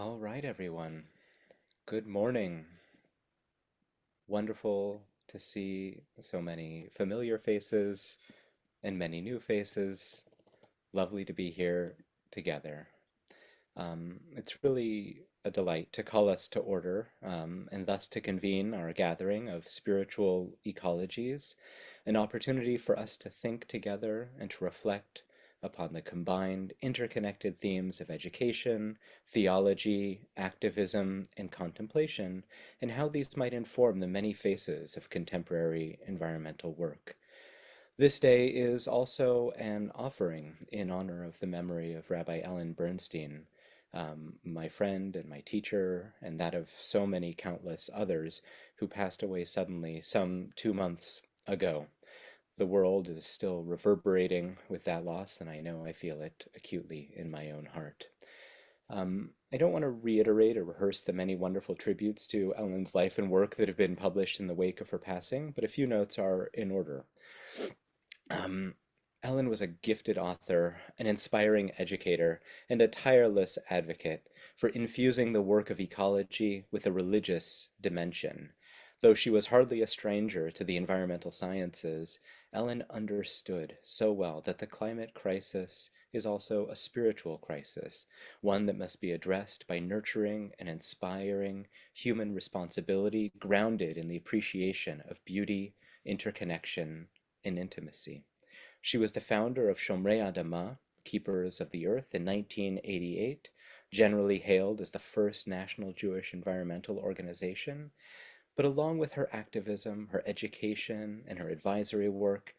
All right, everyone. Good morning. Wonderful to see so many familiar faces and many new faces. Lovely to be here together. It's really a delight to call us to order and thus to convene our gathering of spiritual ecologies, an opportunity for us to think together and to reflect upon the combined, interconnected themes of education, theology, activism, and contemplation, and how these might inform the many faces of contemporary environmental work. This day is also an offering in honor of the memory of Rabbi Ellen Bernstein, my friend and my teacher, and that of so many countless others who passed away suddenly some 2 months ago. The world is still reverberating with that loss, and I know I feel it acutely in my own heart. I don't want to reiterate or rehearse the many wonderful tributes to Ellen's life and work that have been published in the wake of her passing, but a few notes are in order. Um, Ellen was a gifted author, an inspiring educator, and a tireless advocate for infusing the work of ecology with a religious dimension. Though she was hardly a stranger to the environmental sciences, Ellen understood so well that the climate crisis is also a spiritual crisis, one that must be addressed by nurturing and inspiring human responsibility grounded in the appreciation of beauty, interconnection, and intimacy. She was the founder of Shomrei Adamah, Keepers of the Earth, in 1988, generally hailed as the first national Jewish environmental organization. But along with her activism, her education, and her advisory work,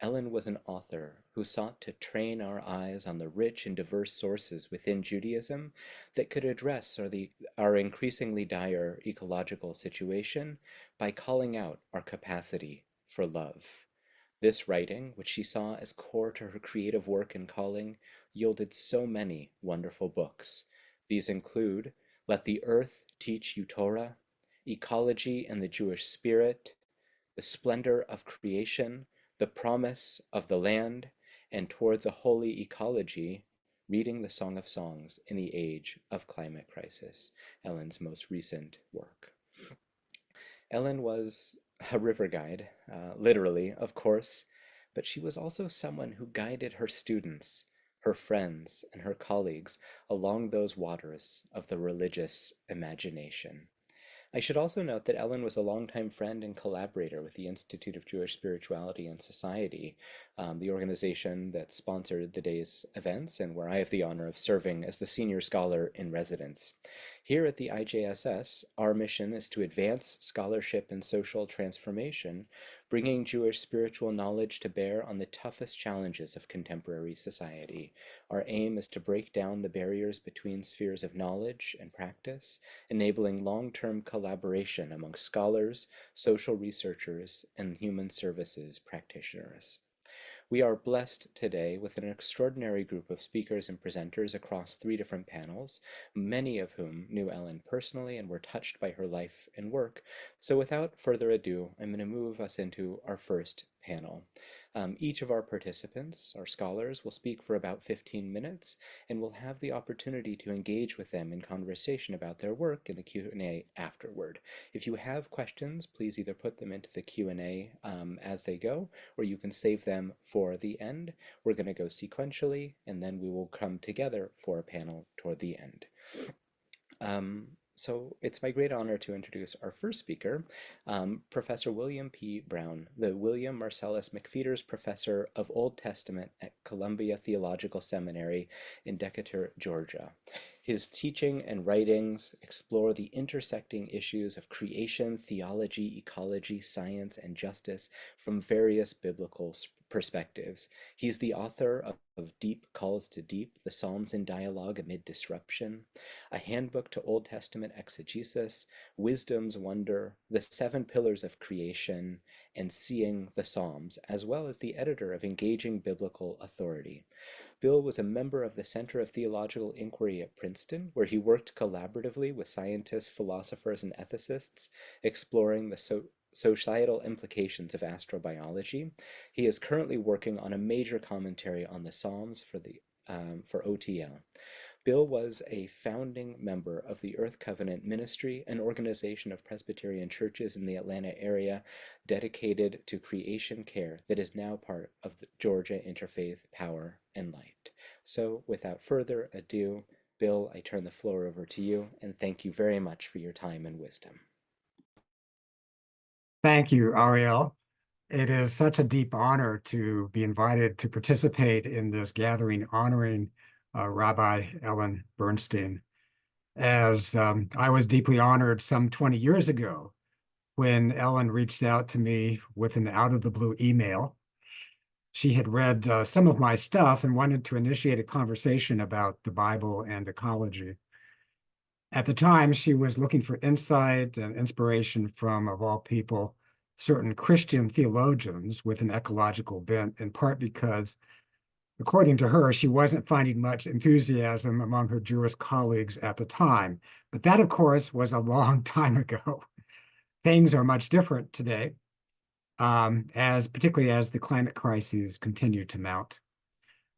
Ellen was an author who sought to train our eyes on the rich and diverse sources within Judaism that could address our increasingly dire ecological situation by calling out our capacity for love. This writing, which she saw as core to her creative work and calling, yielded so many wonderful books. These include Let the Earth Teach You Torah, Ecology and the Jewish Spirit, The Splendor of Creation, The Promise of the Land, and Towards a Holy Ecology, Reading the Song of Songs in the Age of Climate Crisis, Ellen's most recent work. Ellen was a river guide, literally, of course, but she was also someone who guided her students, her friends, and her colleagues along those waters of the religious imagination. I should also note that Ellen was a longtime friend and collaborator with the Institute of Jewish Spirituality and Society, the organization that sponsored the day's events and where I have the honor of serving as the senior scholar in residence. Here at the IJSS, our mission is to advance scholarship and social transformation, bringing Jewish spiritual knowledge to bear on the toughest challenges of contemporary society. Our aim is to break down the barriers between spheres of knowledge and practice, enabling long-term collaboration among scholars, social researchers, and human services practitioners. We are blessed today with an extraordinary group of speakers and presenters across 3 different panels, many of whom knew Ellen personally and were touched by her life and work. So without further ado, I'm going to move us into our first panel. Each of our participants, our scholars, will speak for about 15 minutes, and we'll have the opportunity to engage with them in conversation about their work in the Q&A afterward. If you have questions, please either put them into the Q&A as they go, or you can save them for the end. We're going to go sequentially, and then we will come together for a panel toward the end. So it's my great honor to introduce our first speaker, Professor William P. Brown, the William Marcellus McPheeters Professor of Old Testament at Columbia Theological Seminary in Decatur, Georgia. His teaching and writings explore the intersecting issues of creation, theology, ecology, science, and justice from various biblical perspectives. He's the author of Deep Calls to Deep, the Psalms in Dialogue Amid Disruption, A Handbook to Old Testament Exegesis, Wisdom's Wonder, The 7 Pillars of Creation, and Seeing the Psalms, as well as the editor of Engaging Biblical Authority. Bill was a member of the Center of Theological Inquiry at Princeton, where he worked collaboratively with scientists, philosophers, and ethicists, exploring the societal implications of astrobiology. He is currently working on a major commentary on the Psalms for OTL. Bill was a founding member of the Earth Covenant Ministry, an organization of Presbyterian churches in the Atlanta area dedicated to creation care that is now part of the Georgia Interfaith Power and Light. So without further ado, Bill, I turn the floor over to you, and thank you very much for your time and wisdom. Thank you, Ariel. It is such a deep honor to be invited to participate in this gathering honoring Rabbi Ellen Bernstein, as I was deeply honored some 20 years ago when Ellen reached out to me with an out-of-the-blue email. She had read some of my stuff and wanted to initiate a conversation about the Bible and ecology. At the time, she was looking for insight and inspiration from, of all people, certain Christian theologians with an ecological bent, in part because, according to her, she wasn't finding much enthusiasm among her Jewish colleagues at the time. But that, of course, was a long time ago. Things are much different today, particularly as the climate crises continue to mount.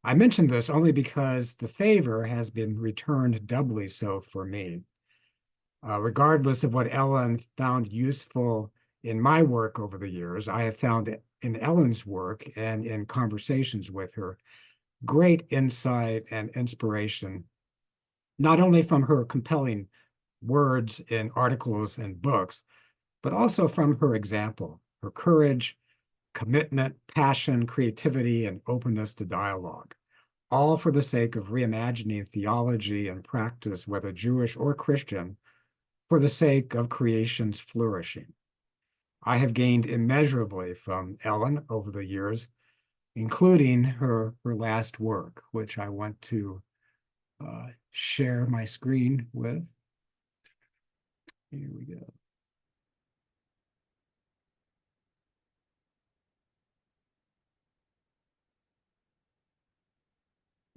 I mention this only because the favor has been returned doubly so for me. Regardless of what Ellen found useful in my work over the years, I have found in Ellen's work and in conversations with her great insight and inspiration, not only from her compelling words in articles and books, but also from her example, her courage, commitment, passion, creativity, and openness to dialogue, all for the sake of reimagining theology and practice, whether Jewish or Christian, for the sake of creation's flourishing. I have gained immeasurably from Ellen over the years, including her last work, which I want to share my screen with. Here we go.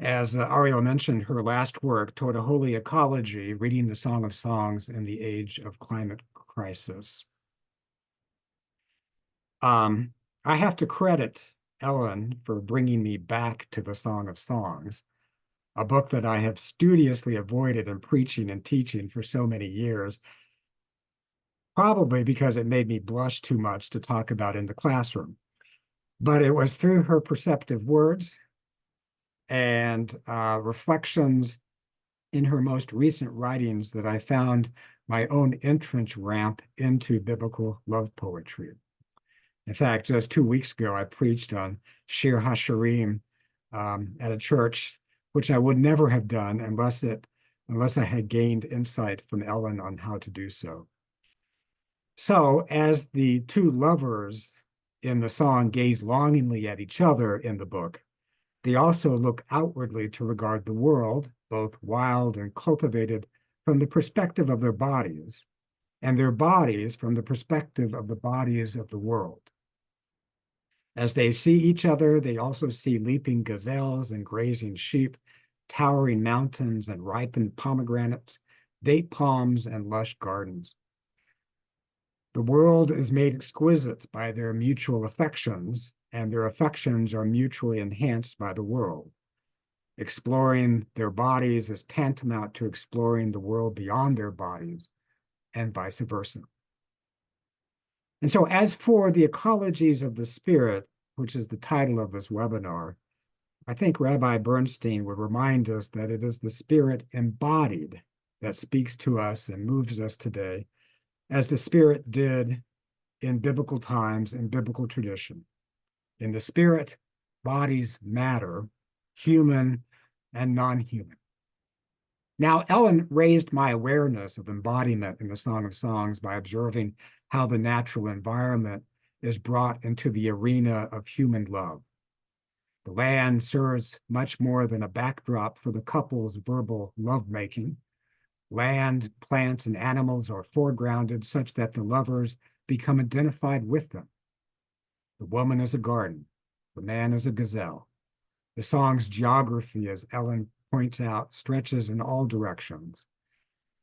As Ariel mentioned, her last work, Toward a Holy Ecology, Reading the Song of Songs in the Age of Climate Crisis. I have to credit Ellen for bringing me back to the Song of Songs, a book that I have studiously avoided in preaching and teaching for so many years, probably because it made me blush too much to talk about in the classroom. But it was through her perceptive words and reflections in her most recent writings that I found my own entrance ramp into biblical love poetry. In fact, just 2 weeks ago, I preached on Shir HaShirim at a church, which I would never have done unless I had gained insight from Ellen on how to do so. So, as the two lovers in the song gaze longingly at each other in the book, they also look outwardly to regard the world, both wild and cultivated, from the perspective of their bodies, and their bodies from the perspective of the bodies of the world. As they see each other, they also see leaping gazelles and grazing sheep, towering mountains and ripened pomegranates, date palms and lush gardens. The world is made exquisite by their mutual affections, and their affections are mutually enhanced by the world. Exploring their bodies is tantamount to exploring the world beyond their bodies, and vice versa. And so as for the Ecologies of the Spirit, which is the title of this webinar, I think Rabbi Bernstein would remind us that it is the Spirit embodied that speaks to us and moves us today, as the Spirit did in biblical times and biblical tradition. In the Spirit, bodies matter, human and non-human. Now, Ellen raised my awareness of embodiment in the Song of Songs by observing how the natural environment is brought into the arena of human love. The land serves much more than a backdrop for the couple's verbal lovemaking. Land, plants, and animals are foregrounded such that the lovers become identified with them. The woman is a garden, the man is a gazelle. The song's geography, as Ellen points out, stretches in all directions.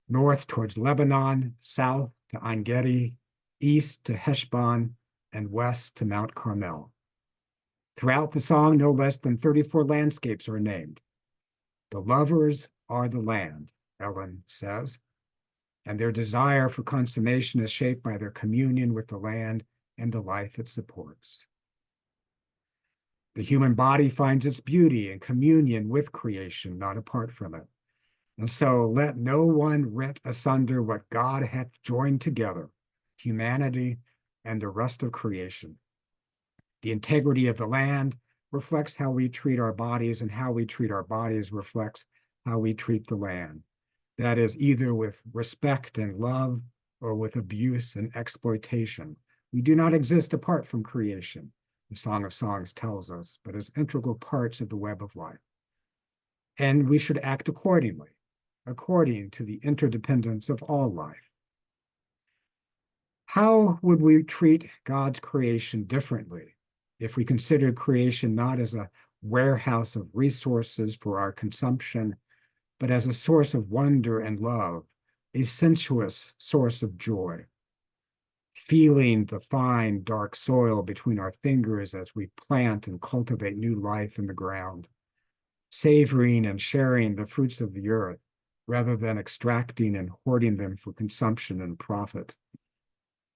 North towards Lebanon, south to Ein Gedi, east to Heshbon, and west to Mount Carmel. Throughout the song, no less than 34 landscapes are named. The lovers are the land, Ellen says, and their desire for consummation is shaped by their communion with the land and the life it supports. The human body finds its beauty in communion with creation, not apart from it. And so let no one rent asunder what God hath joined together, humanity and the rest of creation. The integrity of the land reflects how we treat our bodies, and how we treat our bodies reflects how we treat the land. That is, either with respect and love or with abuse and exploitation. We do not exist apart from creation, the Song of Songs tells us, but as integral parts of the web of life. And we should act accordingly, according to the interdependence of all life. How would we treat God's creation differently if we considered creation not as a warehouse of resources for our consumption, but as a source of wonder and love, a sensuous source of joy? Feeling the fine, dark soil between our fingers as we plant and cultivate new life in the ground, savoring and sharing the fruits of the earth, rather than extracting and hoarding them for consumption and profit,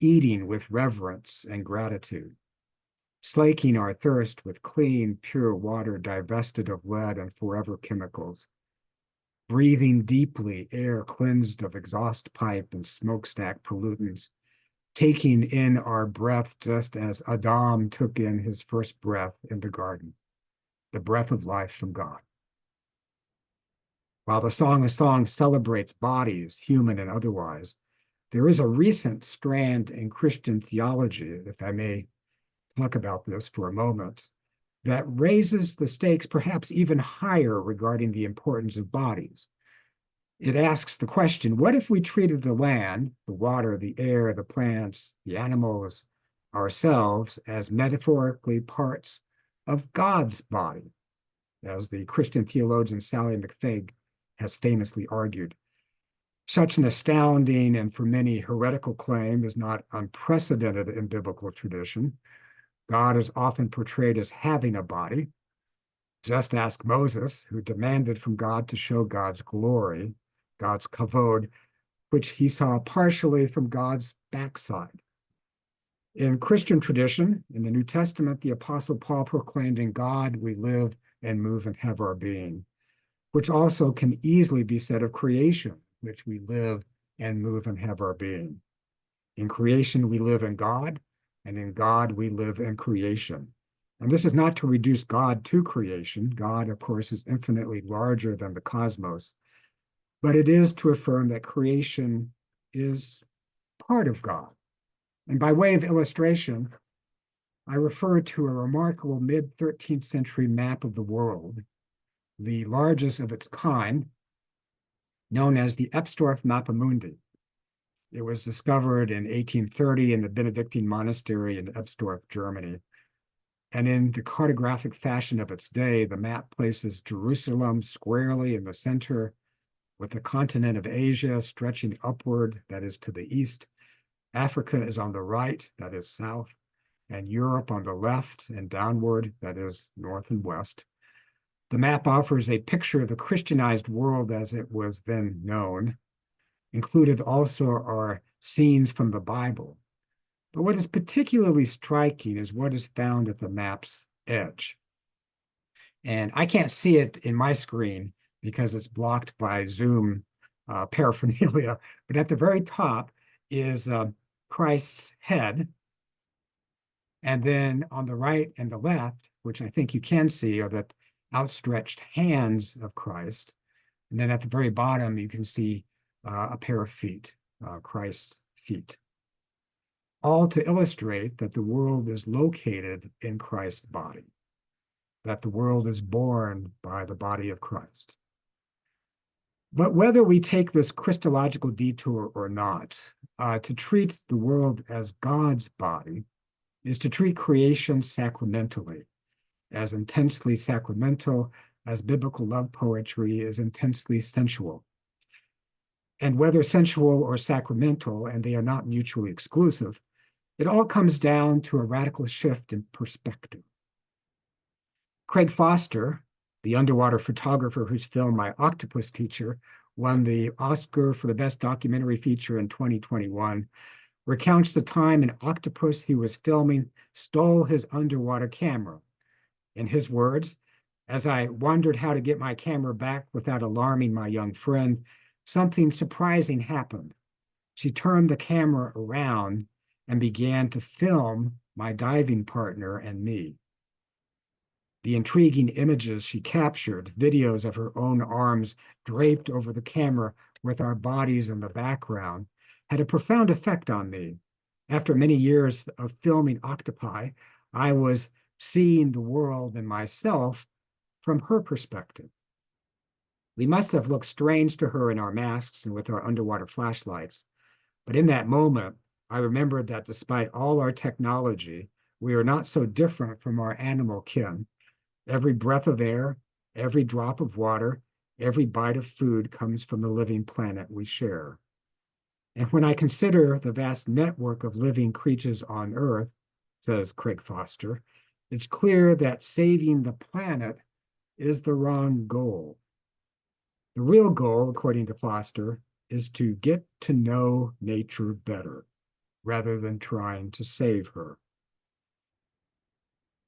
eating with reverence and gratitude, slaking our thirst with clean, pure water divested of lead and forever chemicals, breathing deeply air cleansed of exhaust pipe and smokestack pollutants, taking in our breath just as Adam took in his first breath in the garden, the breath of life from God. While the Song of Songs celebrates bodies, human and otherwise, there is a recent strand in Christian theology, if I may talk about this for a moment, that raises the stakes perhaps even higher regarding the importance of bodies. It asks the question, what if we treated the land, the water, the air, the plants, the animals, ourselves as metaphorically parts of God's body, as the Christian theologian Sally McFague has famously argued? Such an astounding and for many heretical claim is not unprecedented in biblical tradition. God is often portrayed as having a body. Just ask Moses, who demanded from God to show God's glory, God's kavod, which he saw partially from God's backside. In Christian tradition, in the New Testament, the Apostle Paul proclaimed, in God we live and move and have our being, which also can easily be said of creation, which we live and move and have our being. In creation, we live in God, and in God, we live in creation. And this is not to reduce God to creation. God, of course, is infinitely larger than the cosmos, but it is to affirm that creation is part of God. And by way of illustration, I refer to a remarkable mid-13th century map of the world, the largest of its kind, known as the Ebstorf Mappamundi. It was discovered in 1830 in the Benedictine monastery in Ebstorf, Germany. And in the cartographic fashion of its day, the map places Jerusalem squarely in the center, with the continent of Asia stretching upward, that is to the east. Africa is on the right, that is south, and Europe on the left and downward, that is north and west. The map offers a picture of the Christianized world as it was then known. Included also are scenes from the Bible. But what is particularly striking is what is found at the map's edge. And I can't see it in my screen because it's blocked by Zoom paraphernalia. But at the very top is Christ's head. And then on the right and the left, which I think you can see, are the outstretched hands of Christ. And then at the very bottom, you can see a pair of feet, Christ's feet. All to illustrate that the world is located in Christ's body, that the world is born by the body of Christ. But whether we take this Christological detour or not, to treat the world as God's body is to treat creation sacramentally, as intensely sacramental as biblical love poetry is intensely sensual. And whether sensual or sacramental, and they are not mutually exclusive, it all comes down to a radical shift in perspective. Craig Foster, The underwater photographer whose film My Octopus Teacher won the Oscar for the Best Documentary Feature in 2021, recounts the time an octopus he was filming stole his underwater camera. In his words, as I wondered how to get my camera back without alarming my young friend, something surprising happened. She turned the camera around and began to film my diving partner and me. The intriguing images she captured, videos of her own arms draped over the camera with our bodies in the background, had a profound effect on me. After many years of filming octopi, I was seeing the world and myself from her perspective. We must have looked strange to her in our masks and with our underwater flashlights. But in that moment, I remembered that despite all our technology, we are not so different from our animal kin. Every breath of air, every drop of water, every bite of food comes from the living planet we share. And when I consider the vast network of living creatures on Earth, says Craig Foster, it's clear that saving the planet is the wrong goal. The real goal, according to Foster, is to get to know nature better, rather than trying to save her.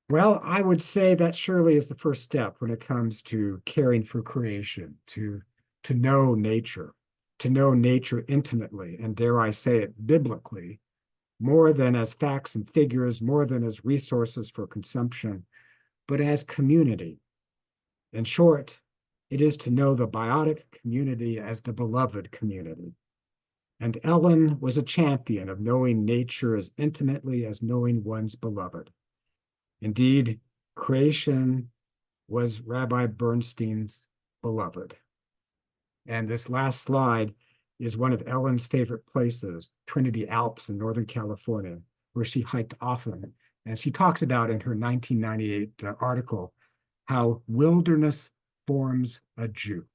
Well, I would say that surely is the first step when it comes to caring for creation, to know nature intimately, and dare I say it, biblically, more than as facts and figures, more than as resources for consumption, but as community. In short, it is to know the biotic community as the beloved community. And Ellen was a champion of knowing nature as intimately as knowing one's beloved. Indeed, creation was Rabbi Bernstein's beloved. And this last slide is one of Ellen's favorite places, Trinity Alps in Northern California, where she hiked often. And she talks about in her 1998 article how wilderness forms a Jew.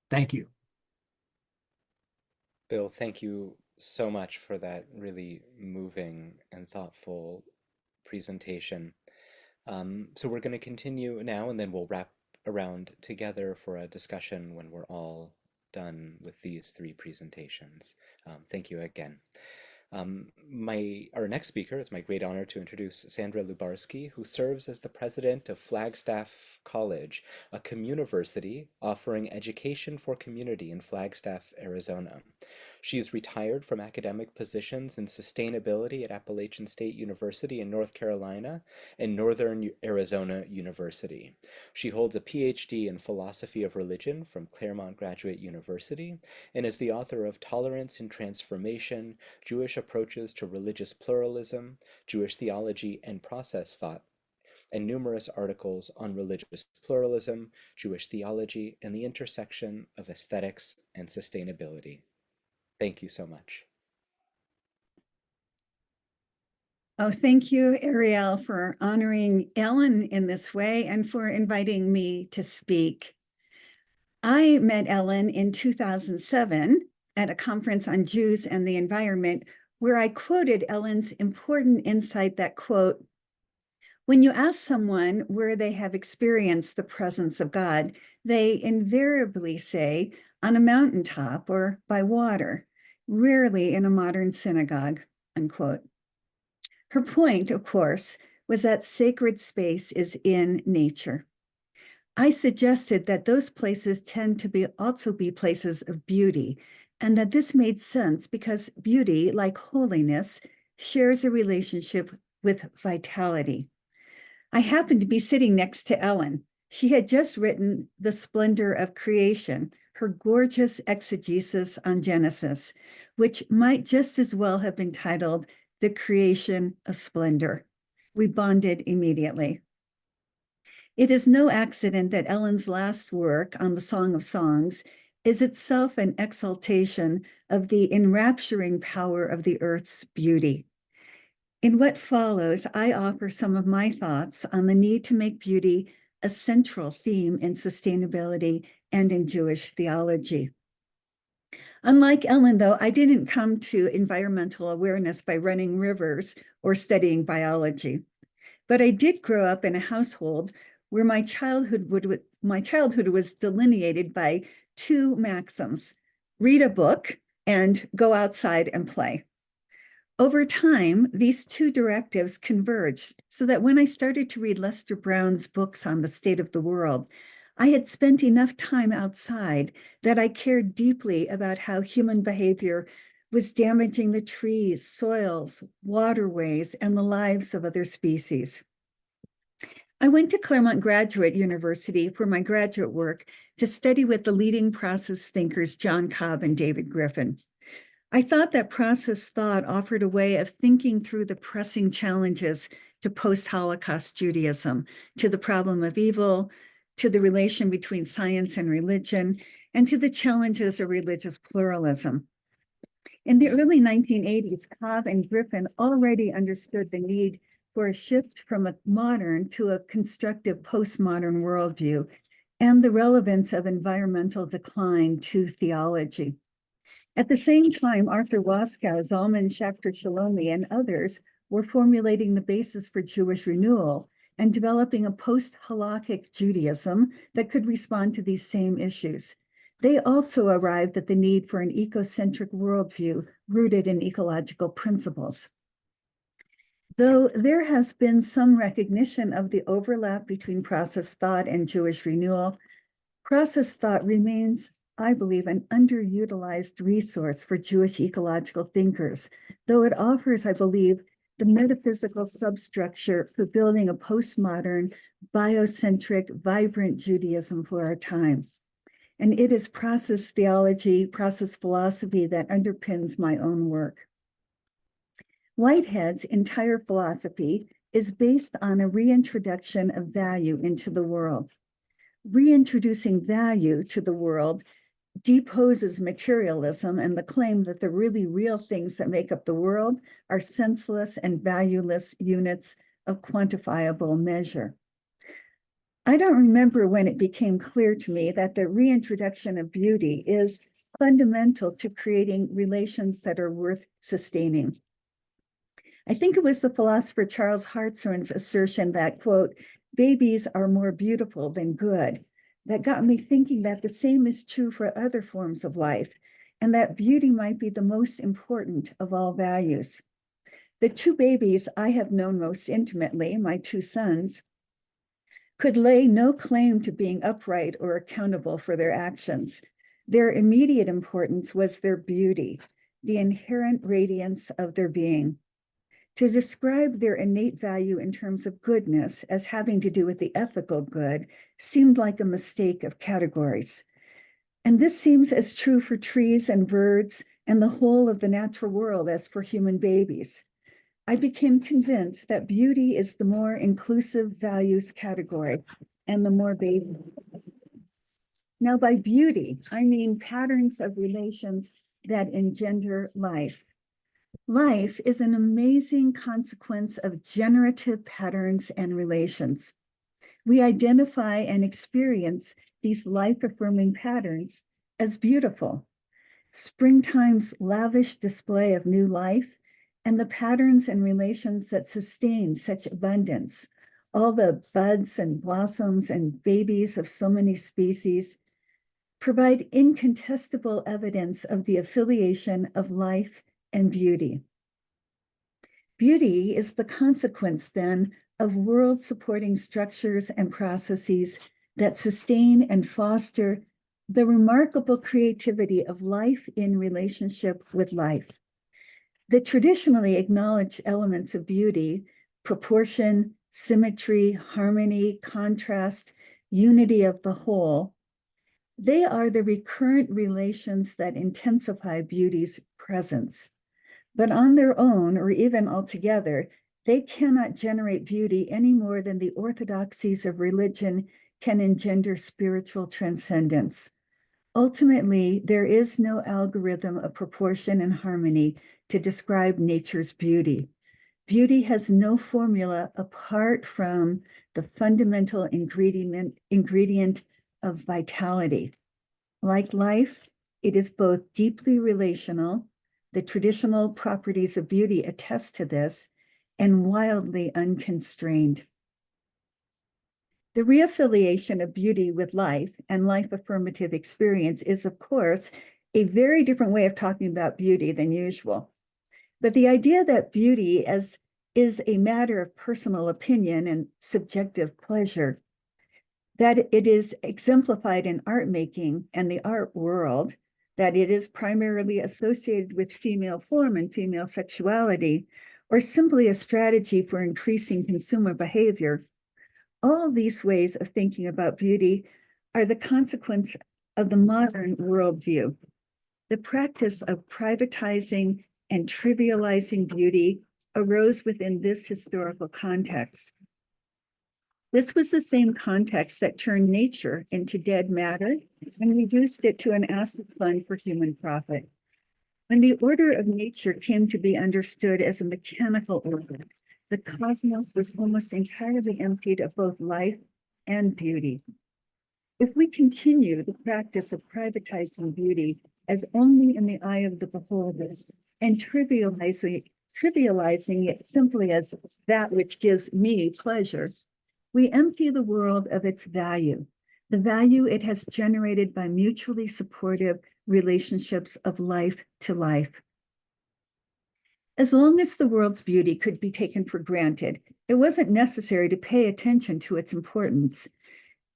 Thank you. Bill, thank you so much for that really moving and thoughtful presentation. So we're going to continue now, and then we'll wrap around together for a discussion when we're all done with these three presentations. Thank you again. Our next speaker, it's my great honor to introduce Sandra Lubarsky, who serves as the president of Flagstaff College, a communiversity offering education for community in Flagstaff, Arizona. She is retired from academic positions in sustainability at Appalachian State University in North Carolina and Northern Arizona University. She holds a PhD in philosophy of religion from Claremont Graduate University and is the author of Tolerance and Transformation, Jewish Approaches to Religious Pluralism, Jewish Theology and Process Thought, and numerous articles on religious pluralism, Jewish theology, and the intersection of aesthetics and sustainability. Thank you so much. Oh, thank you, Ariel, for honoring Ellen in this way and for inviting me to speak. I met Ellen in 2007 at a conference on Jews and the environment, where I quoted Ellen's important insight that, quote, "When you ask someone where they have experienced the presence of God, they invariably say on a mountaintop or by water, rarely in a modern synagogue," unquote. Her point, of course, was that sacred space is in nature. I suggested that those places tend to also be places of beauty, and that this made sense because beauty, like holiness, shares a relationship with vitality. I happened to be sitting next to Ellen. She had just written The Splendor of Creation, her gorgeous exegesis on Genesis, which might just as well have been titled The Creation of Splendor. We bonded immediately. It is no accident that Ellen's last work on the Song of Songs is itself an exaltation of the enrapturing power of the earth's beauty. In what follows, I offer some of my thoughts on the need to make beauty a central theme in sustainability and in Jewish theology. Unlike Ellen, though, I didn't come to environmental awareness by running rivers or studying biology. But I did grow up in a household where my childhood was delineated by two maxims: read a book and go outside and play. Over time, these two directives converged so that when I started to read Lester Brown's books on the state of the world, I had spent enough time outside that I cared deeply about how human behavior was damaging the trees, soils, waterways, and the lives of other species. I went to Claremont Graduate University for my graduate work to study with the leading process thinkers John Cobb and David Griffin. I thought that process thought offered a way of thinking through the pressing challenges to post-Holocaust Judaism, to the problem of evil, to the relation between science and religion, and to the challenges of religious pluralism. In the early 1980s, Cobb and Griffin already understood the need for a shift from a modern to a constructive postmodern worldview and the relevance of environmental decline to theology. At the same time, Arthur Waskow, Zalman Schachter Shalomi, and others were formulating the basis for Jewish renewal and developing a post-halakhic Judaism that could respond to these same issues. They also arrived at the need for an ecocentric worldview rooted in ecological principles. Though there has been some recognition of the overlap between process thought and Jewish renewal, process thought remains, I believe, an underutilized resource for Jewish ecological thinkers, though it offers, I believe, the metaphysical substructure for building a postmodern, biocentric, vibrant Judaism for our time. And it is process theology, process philosophy that underpins my own work. Whitehead's entire philosophy is based on a reintroduction of value into the world. Reintroducing value to the world deposes materialism and the claim that the really real things that make up the world are senseless and valueless units of quantifiable measure. I don't remember when it became clear to me that the reintroduction of beauty is fundamental to creating relations that are worth sustaining. I think it was the philosopher Charles Hartshorne's assertion that, quote, babies are more beautiful than good, that got me thinking that the same is true for other forms of life, and that beauty might be the most important of all values. The two babies I have known most intimately, my two sons, could lay no claim to being upright or accountable for their actions. Their immediate importance was their beauty, the inherent radiance of their being. To describe their innate value in terms of goodness as having to do with the ethical good seemed like a mistake of categories. And this seems as true for trees and birds and the whole of the natural world as for human babies. I became convinced that beauty is the more inclusive values category and the more baby. Now, by beauty, I mean patterns of relations that engender life. Life is an amazing consequence of generative patterns and relations. We identify and experience these life-affirming patterns as beautiful. Springtime's lavish display of new life and the patterns and relations that sustain such abundance, all the buds and blossoms and babies of so many species, provide incontestable evidence of the affiliation of life and beauty. Beauty is the consequence, then, of world-supporting structures and processes that sustain and foster the remarkable creativity of life in relationship with life. The traditionally acknowledged elements of beauty, proportion, symmetry, harmony, contrast, unity of the whole, they are the recurrent relations that intensify beauty's presence. But on their own, or even altogether, they cannot generate beauty any more than the orthodoxies of religion can engender spiritual transcendence. Ultimately, there is no algorithm of proportion and harmony to describe nature's beauty. Beauty has no formula apart from the fundamental ingredient of vitality. Like life, it is both deeply relational, the traditional properties of beauty attest to this, and wildly unconstrained. The reaffiliation of beauty with life and life affirmative experience is, of course, a very different way of talking about beauty than usual. But the idea that beauty is a matter of personal opinion and subjective pleasure, that it is exemplified in art making and the art world, that it is primarily associated with female form and female sexuality, or simply a strategy for increasing consumer behavior, all these ways of thinking about beauty are the consequence of the modern worldview. The practice of privatizing and trivializing beauty arose within this historical context. This was the same context that turned nature into dead matter and reduced it to an asset fund for human profit. When the order of nature came to be understood as a mechanical order, the cosmos was almost entirely emptied of both life and beauty. If we continue the practice of privatizing beauty as only in the eye of the beholder and trivializing it simply as that which gives me pleasure, we empty the world of its value, the value it has generated by mutually supportive relationships of life to life. As long as the world's beauty could be taken for granted, it wasn't necessary to pay attention to its importance.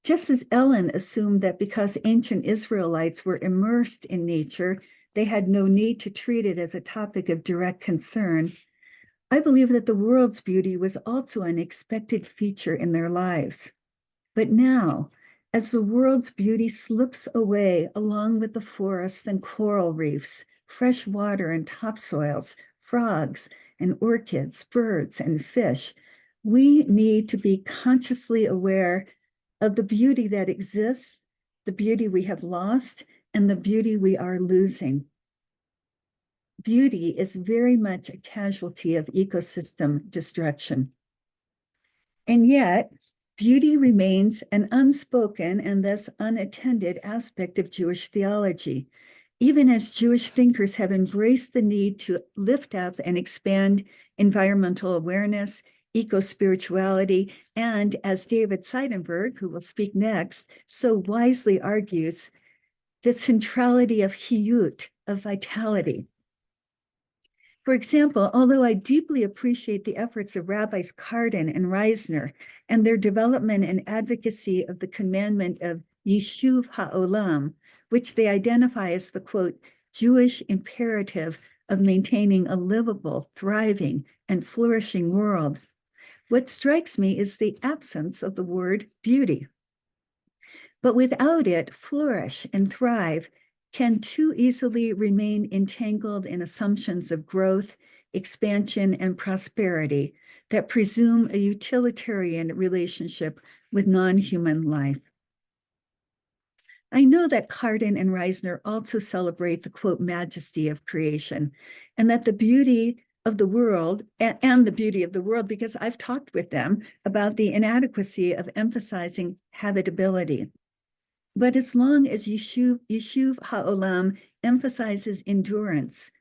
Just as Ellen assumed that because ancient Israelites were immersed in nature, they had no need to treat it as a topic of direct concern, I believe that the world's beauty was also an expected feature in their lives. But now, as the world's beauty slips away along with the forests and coral reefs, fresh water and topsoils, frogs and orchids, birds and fish, we need to be consciously aware of the beauty that exists, the beauty we have lost, and the beauty we are losing. Beauty is very much a casualty of ecosystem destruction. And yet, beauty remains an unspoken and thus unattended aspect of Jewish theology, even as Jewish thinkers have embraced the need to lift up and expand environmental awareness, eco-spirituality, and as David Seidenberg, who will speak next, so wisely argues, the centrality of chiyut, of vitality. For example, although I deeply appreciate the efforts of Rabbis Cardin and Reisner and their development and advocacy of the commandment of Yishuv HaOlam, which they identify as the, quote, Jewish imperative of maintaining a livable, thriving, and flourishing world, what strikes me is the absence of the word beauty. But without it, flourish and thrive can too easily remain entangled in assumptions of growth, expansion, and prosperity that presume a utilitarian relationship with non-human life. I know that Cardin and Reisner also celebrate the, quote, majesty of creation, and that the beauty of the world, and the beauty of the world, because I've talked with them about the inadequacy of emphasizing habitability. But as long as Yishuv HaOlam emphasizes endurance,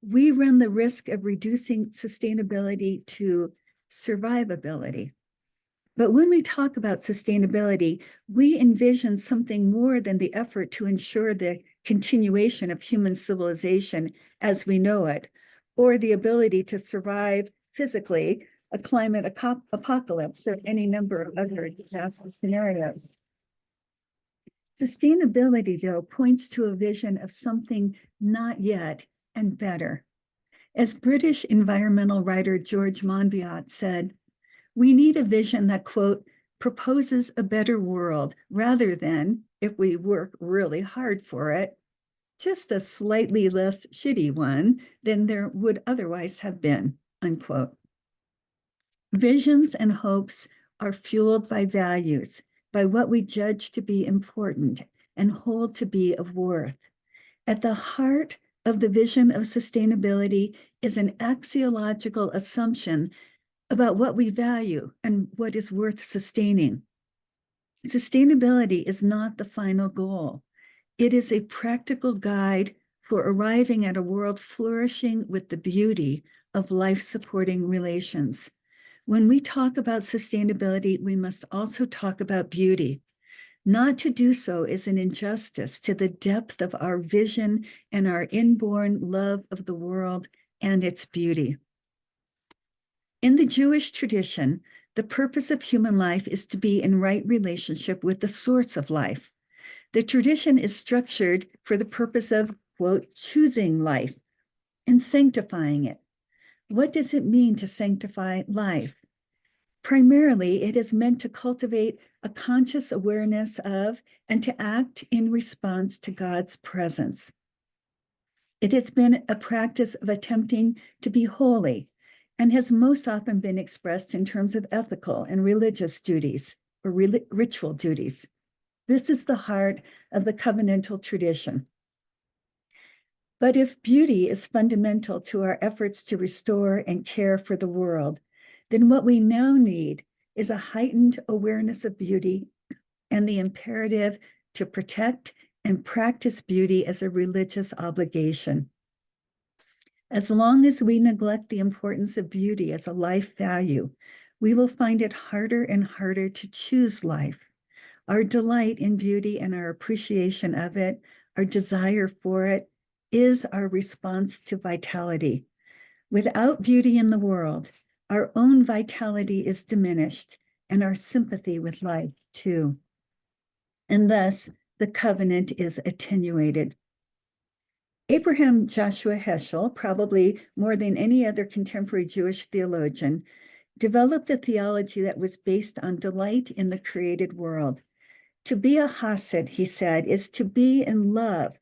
we run the risk of reducing sustainability to survivability. But when we talk about sustainability, we envision something more than the effort to ensure the continuation of human civilization as we know it, or the ability to survive physically a climate apocalypse or any number of other disaster scenarios. Sustainability, though, points to a vision of something not yet and better. As British environmental writer George Monbiot said, we need a vision that, quote, proposes a better world rather than, if we work really hard for it, just a slightly less shitty one than there would otherwise have been, unquote. Visions and hopes are fueled by values, by what we judge to be important and hold to be of worth. At the heart of the vision of sustainability is an axiological assumption about what we value and what is worth sustaining. Sustainability is not the final goal. It is a practical guide for arriving at a world flourishing with the beauty of life-supporting relations. When we talk about sustainability, we must also talk about beauty. Not to do so is an injustice to the depth of our vision and our inborn love of the world and its beauty. In the Jewish tradition, the purpose of human life is to be in right relationship with the source of life. The tradition is structured for the purpose of, quote, choosing life and sanctifying it. What does it mean to sanctify life? Primarily, it is meant to cultivate a conscious awareness of and to act in response to God's presence. It has been a practice of attempting to be holy and has most often been expressed in terms of ethical and religious duties or ritual duties. This is the heart of the covenantal tradition. But if beauty is fundamental to our efforts to restore and care for the world, then what we now need is a heightened awareness of beauty and the imperative to protect and practice beauty as a religious obligation. As long as we neglect the importance of beauty as a life value, we will find it harder and harder to choose life. Our delight in beauty and our appreciation of it, our desire for it, is our response to vitality. Without beauty in the world, our own vitality is diminished and our sympathy with life too. And thus, the covenant is attenuated. Abraham Joshua Heschel, probably more than any other contemporary Jewish theologian, developed a theology that was based on delight in the created world. To be a Hasid, he said, is to be in love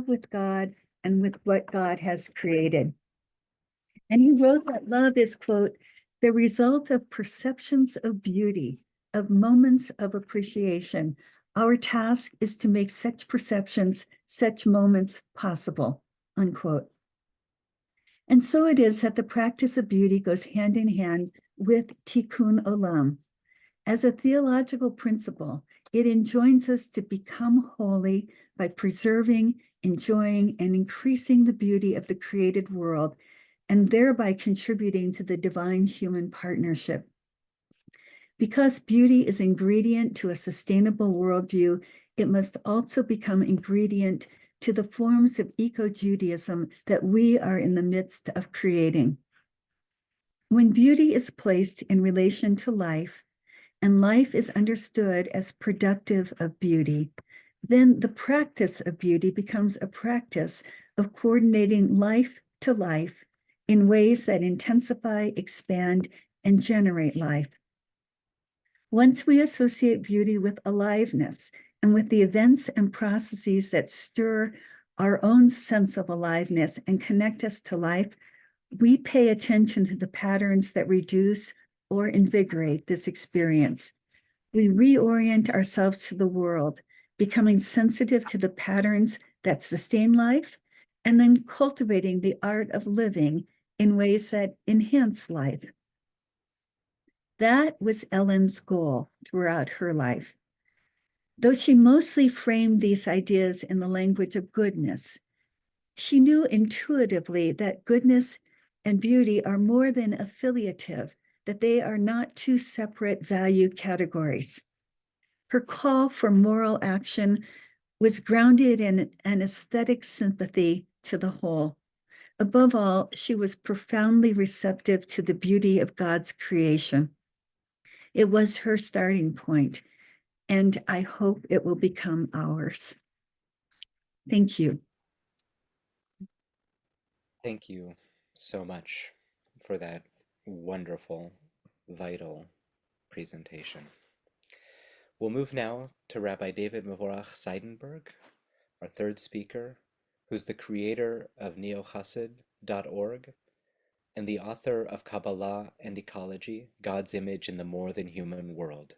with God and with what God has created. And he wrote that love is, quote, the result of perceptions of beauty, of moments of appreciation. Our task is to make such perceptions, such moments possible, unquote. And so it is that the practice of beauty goes hand in hand with tikkun olam. As a theological principle, it enjoins us to become holy by preserving, enjoying, and increasing the beauty of the created world, and thereby contributing to the divine human partnership. Because beauty is ingredient to a sustainable worldview, it must also become ingredient to the forms of eco-Judaism that we are in the midst of creating. When beauty is placed in relation to life, and life is understood as productive of beauty, then the practice of beauty becomes a practice of coordinating life to life in ways that intensify, expand, and generate life. Once we associate beauty with aliveness and with the events and processes that stir our own sense of aliveness and connect us to life, we pay attention to the patterns that reduce or invigorate this experience. We reorient ourselves to the world, becoming sensitive to the patterns that sustain life, and then cultivating the art of living in ways that enhance life. That was Ellen's goal throughout her life. Though she mostly framed these ideas in the language of goodness, she knew intuitively that goodness and beauty are more than affiliative, that they are not two separate value categories. Her call for moral action was grounded in an aesthetic sympathy to the whole. Above all, she was profoundly receptive to the beauty of God's creation. It was her starting point, and I hope it will become ours. Thank you. Thank you so much for that wonderful, vital presentation. We'll move now to Rabbi David Seidenberg, our third speaker, who's the creator of neochassid.org and the author of Kabbalah and Ecology, God's Image in the More Than Human World.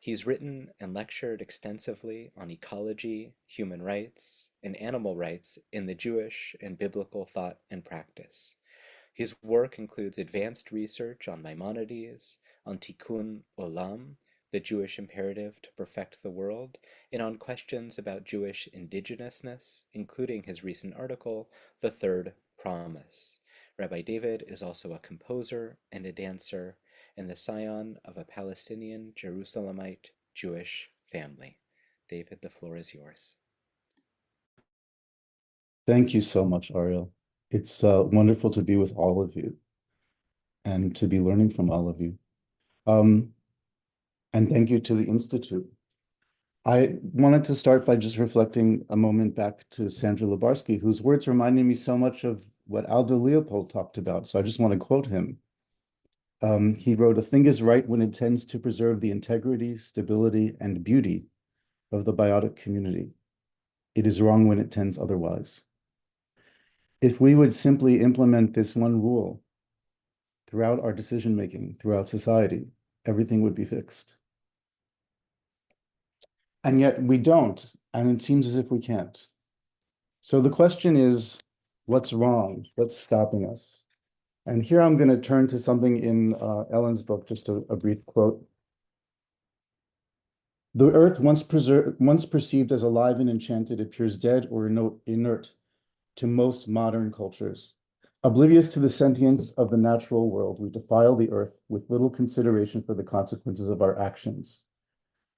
He's written and lectured extensively on ecology, human rights, and animal rights in the Jewish and biblical thought and practice. His work includes advanced research on Maimonides, on tikkun olam, the Jewish imperative to perfect the world, and on questions about Jewish indigenousness, including his recent article, The Third Promise. Rabbi David is also a composer and a dancer, and the scion of a Palestinian Jerusalemite Jewish family. David, the floor is yours. Thank you so much, Ariel. It's wonderful to be with all of you and to be learning from all of you. And thank you to the Institute. I wanted to start by just reflecting a moment back to Sandra Lubarsky, whose words reminded me so much of what Aldo Leopold talked about. So I just want to quote him. He wrote, "A thing is right when it tends to preserve the integrity, stability, and beauty of the biotic community. It is wrong when it tends otherwise." If we would simply implement this one rule throughout our decision-making, throughout society, everything would be fixed. And yet we don't, and it seems as if we can't. So the question is, what's wrong? What's stopping us? And here I'm going to turn to something in Ellen's book, just a brief quote. "The earth, once perceived as alive and enchanted, appears dead or inert to most modern cultures. Oblivious to the sentience of the natural world, we defile the earth with little consideration for the consequences of our actions.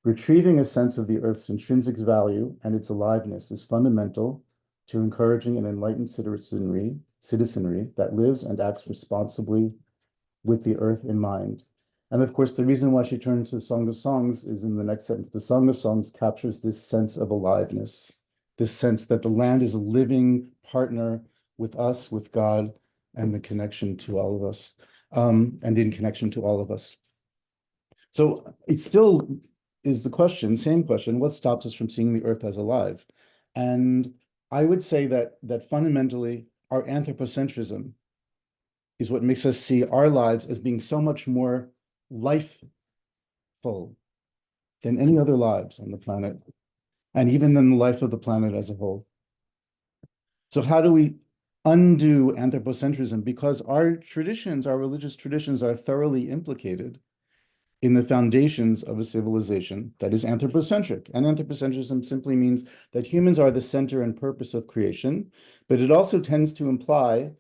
Retrieving a sense of the earth's intrinsic value and its aliveness is fundamental to encouraging an enlightened citizenry that lives and acts responsibly with the earth in mind." And of course, the reason why she turned to the Song of Songs is in the next sentence. The Song of Songs captures this sense of aliveness, this sense that the land is a living partner with us, with God, and the connection to all of us, and in connection to all of us. So it still is the question, same question, what stops us from seeing the earth as alive? And I would say that fundamentally our anthropocentrism is what makes us see our lives as being so much more lifeful than any other lives on the planet, and even than the life of the planet as a whole. So how do we undo anthropocentrism? Because our traditions, our religious traditions, are thoroughly implicated in the foundations of a civilization that is anthropocentric. And anthropocentrism simply means that humans are the center and purpose of creation, but it also tends to imply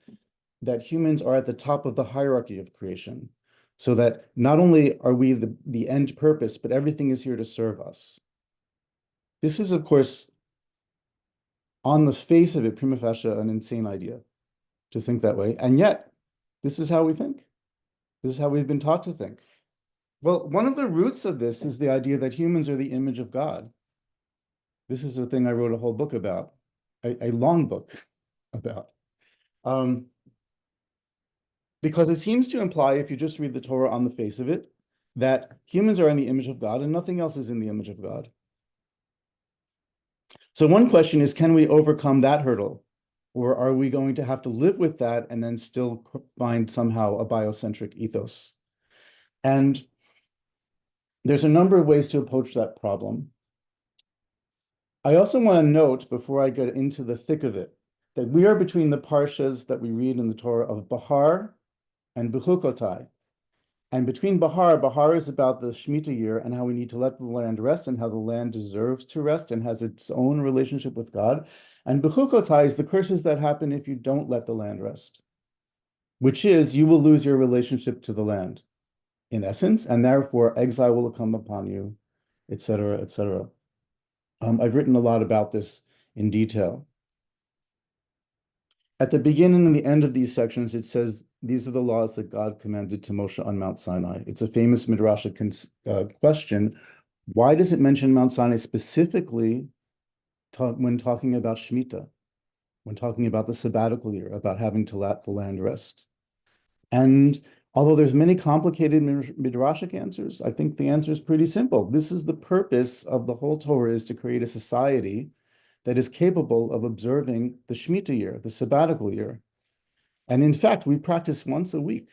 that humans are at the top of the hierarchy of creation, so that not only are we the end purpose, but everything is here to serve us. This is, of course, on the face of it, prima facie, an insane idea to think that way. And yet, this is how we think. This is how we've been taught to think. Well, one of the roots of this is the idea that humans are the image of God. This is a thing I wrote a whole book about, a long book about. Because it seems to imply, if you just read the Torah on the face of it, that humans are in the image of God and nothing else is in the image of God. So one question is, can we overcome that hurdle? Or are we going to have to live with that and then still find somehow a biocentric ethos? And there's a number of ways to approach that problem. I also want to note, before I get into the thick of it, that we are between the parshas that we read in the Torah of Bahar and Bechukotai. And between Bahar is about the Shmitah year and how we need to let the land rest and how the land deserves to rest and has its own relationship with God. And Bechukotai is the curses that happen if you don't let the land rest, which is you will lose your relationship to the land, in essence, and therefore exile will come upon you, etc., etc. I've written a lot about this in detail. At the beginning and the end of these sections, it says, these are the laws that God commanded to Moshe on Mount Sinai. It's a famous Midrashic question. Why does it mention Mount Sinai specifically when talking about Shmitah, when talking about the sabbatical year, about having to let the land rest? And although there's many complicated Midrashic answers, I think the answer is pretty simple. This is the purpose of the whole Torah, is to create a society that is capable of observing the Shmitah year, the sabbatical year. And in fact, we practice once a week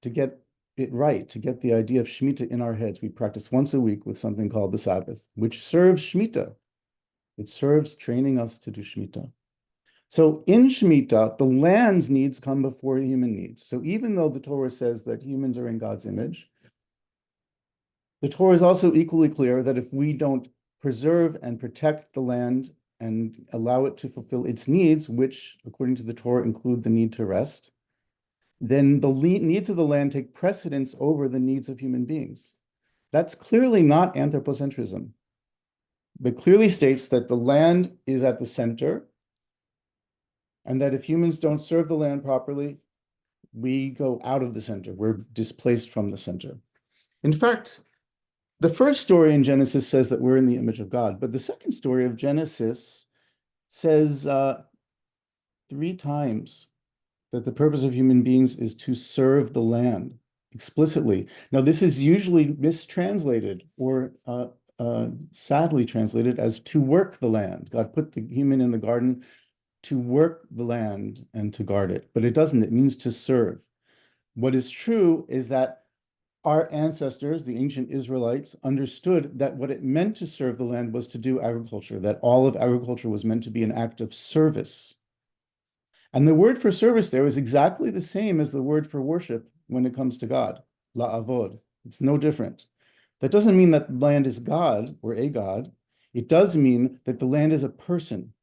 to get it right, to get the idea of Shmitah in our heads. We practice once a week with something called the Sabbath, which serves Shmitah. It serves training us to do Shmitah. So in Shmitah, the land's needs come before human needs. So even though the Torah says that humans are in God's image, the Torah is also equally clear that if we don't preserve and protect the land and allow it to fulfill its needs, which, according to the Torah, include the need to rest, then the needs of the land take precedence over the needs of human beings. That's clearly not anthropocentrism, but clearly states that the land is at the center, and that if humans don't serve the land properly, we go out of the center. We're displaced from the center. In fact, the first story in Genesis says that we're in the image of God, but the second story of Genesis says 3 times that the purpose of human beings is to serve the land explicitly. Now, this is usually mistranslated or sadly translated as to work the land. God put the human in the garden to work the land and to guard it, but it doesn't. It means to serve. What is true is that our ancestors, the ancient Israelites, understood that what it meant to serve the land was to do agriculture, that all of agriculture was meant to be an act of service. And the word for service there is exactly the same as the word for worship when it comes to God, la'avod. It's no different. That doesn't mean that land is God or a God. It does mean that the land is a person.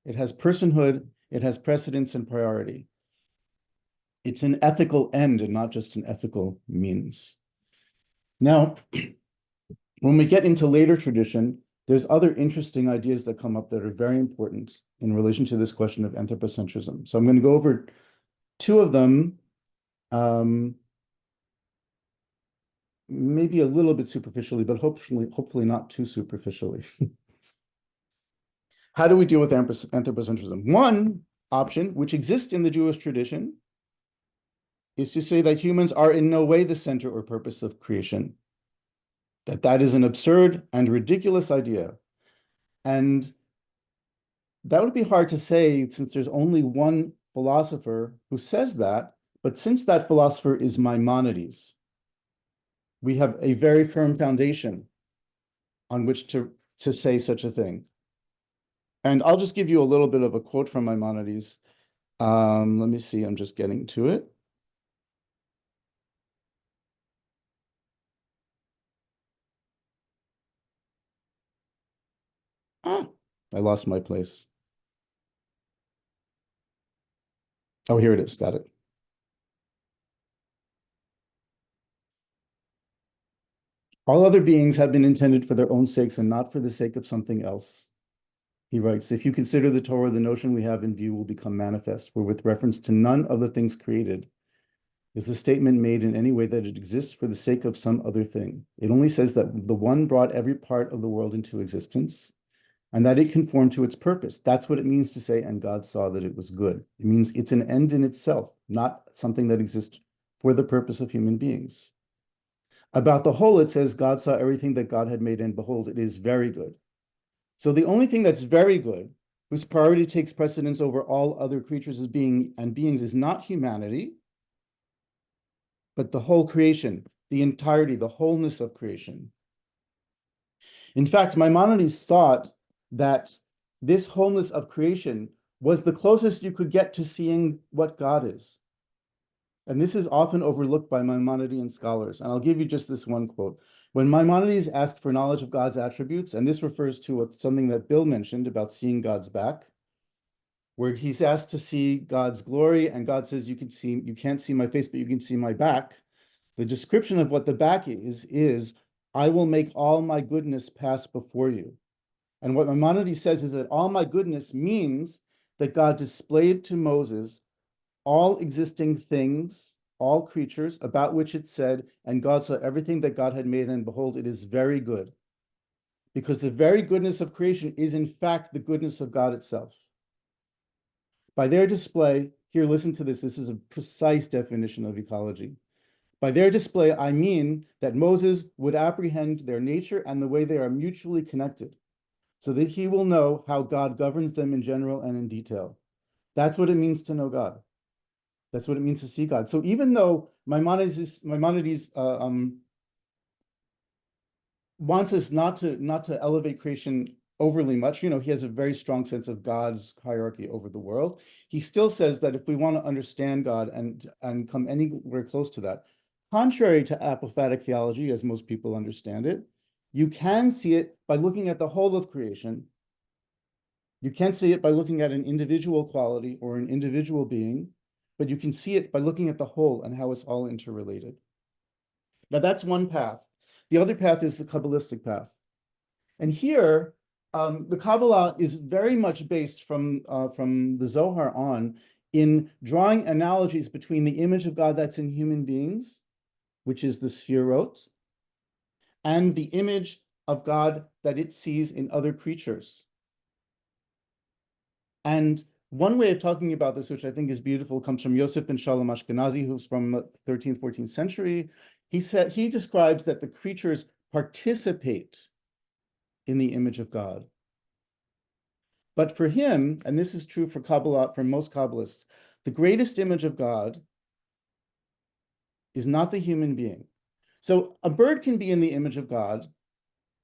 It has personhood, it has precedence and priority. It's an ethical end and not just an ethical means. Now, when we get into later tradition, there's other interesting ideas that come up that are very important in relation to this question of anthropocentrism. So I'm going to go over 2 of them, maybe a little bit superficially, but hopefully not too superficially. How do we deal with anthropocentrism? One option, which exists in the Jewish tradition, is to say that humans are in no way the center or purpose of creation, that is an absurd and ridiculous idea. And that would be hard to say since there's only one philosopher who says that, but since that philosopher is Maimonides, we have a very firm foundation on which to say such a thing. And I'll just give you a little bit of a quote from Maimonides. Let me see, I'm just getting to it. I lost my place. Oh, here it is, got it. All other beings have been intended for their own sakes and not for the sake of something else. He writes, if you consider the Torah, the notion we have in view will become manifest, for with reference to none of the things created is the statement made in any way that it exists for the sake of some other thing. It only says that the one brought every part of the world into existence and that it conformed to its purpose. That's what it means to say, and God saw that it was good. It means it's an end in itself, not something that exists for the purpose of human beings. About the whole, it says, God saw everything that God had made, and behold, it is very good. So the only thing that's very good, whose priority takes precedence over all other creatures as beings, is not humanity, but the whole creation, the entirety, the wholeness of creation. In fact, Maimonides thought that this wholeness of creation was the closest you could get to seeing what God is. And this is often overlooked by Maimonidean scholars. And I'll give you just this one quote. When Maimonides asked for knowledge of God's attributes, and this refers to something that Bill mentioned about seeing God's back, where he's asked to see God's glory, and God says, you can't see my face, but you can see my back. The description of what the back is, I will make all my goodness pass before you. And what Maimonides says is that all my goodness means that God displayed to Moses all existing things, all creatures, about which it said, and God saw everything that God had made, and behold, it is very good. Because the very goodness of creation is in fact the goodness of God itself. By their display, here, listen to this. This is a precise definition of ecology. By their display, I mean that Moses would apprehend their nature and the way they are mutually connected, so that he will know how God governs them in general and in detail. That's what it means to know God. That's what it means to see God. So even though Maimonides wants us not to elevate creation overly much, he has a very strong sense of God's hierarchy over the world. He still says that if we want to understand God and come anywhere close to that, contrary to apophatic theology, as most people understand it, you can see it by looking at the whole of creation. You can't see it by looking at an individual quality or an individual being, but you can see it by looking at the whole and how it's all interrelated. Now that's one path. The other path is the Kabbalistic path. And here, the Kabbalah is very much based from the Zohar on in drawing analogies between the image of God that's in human beings, which is the Sefirot, and the image of God that it sees in other creatures. And one way of talking about this, which I think is beautiful, comes from Yosef ben Shalom Ashkenazi, who's from the 13th, 14th century. He describes that the creatures participate in the image of God. But for him, and this is true for Kabbalah, for most Kabbalists, the greatest image of God is not the human being. So a bird can be in the image of God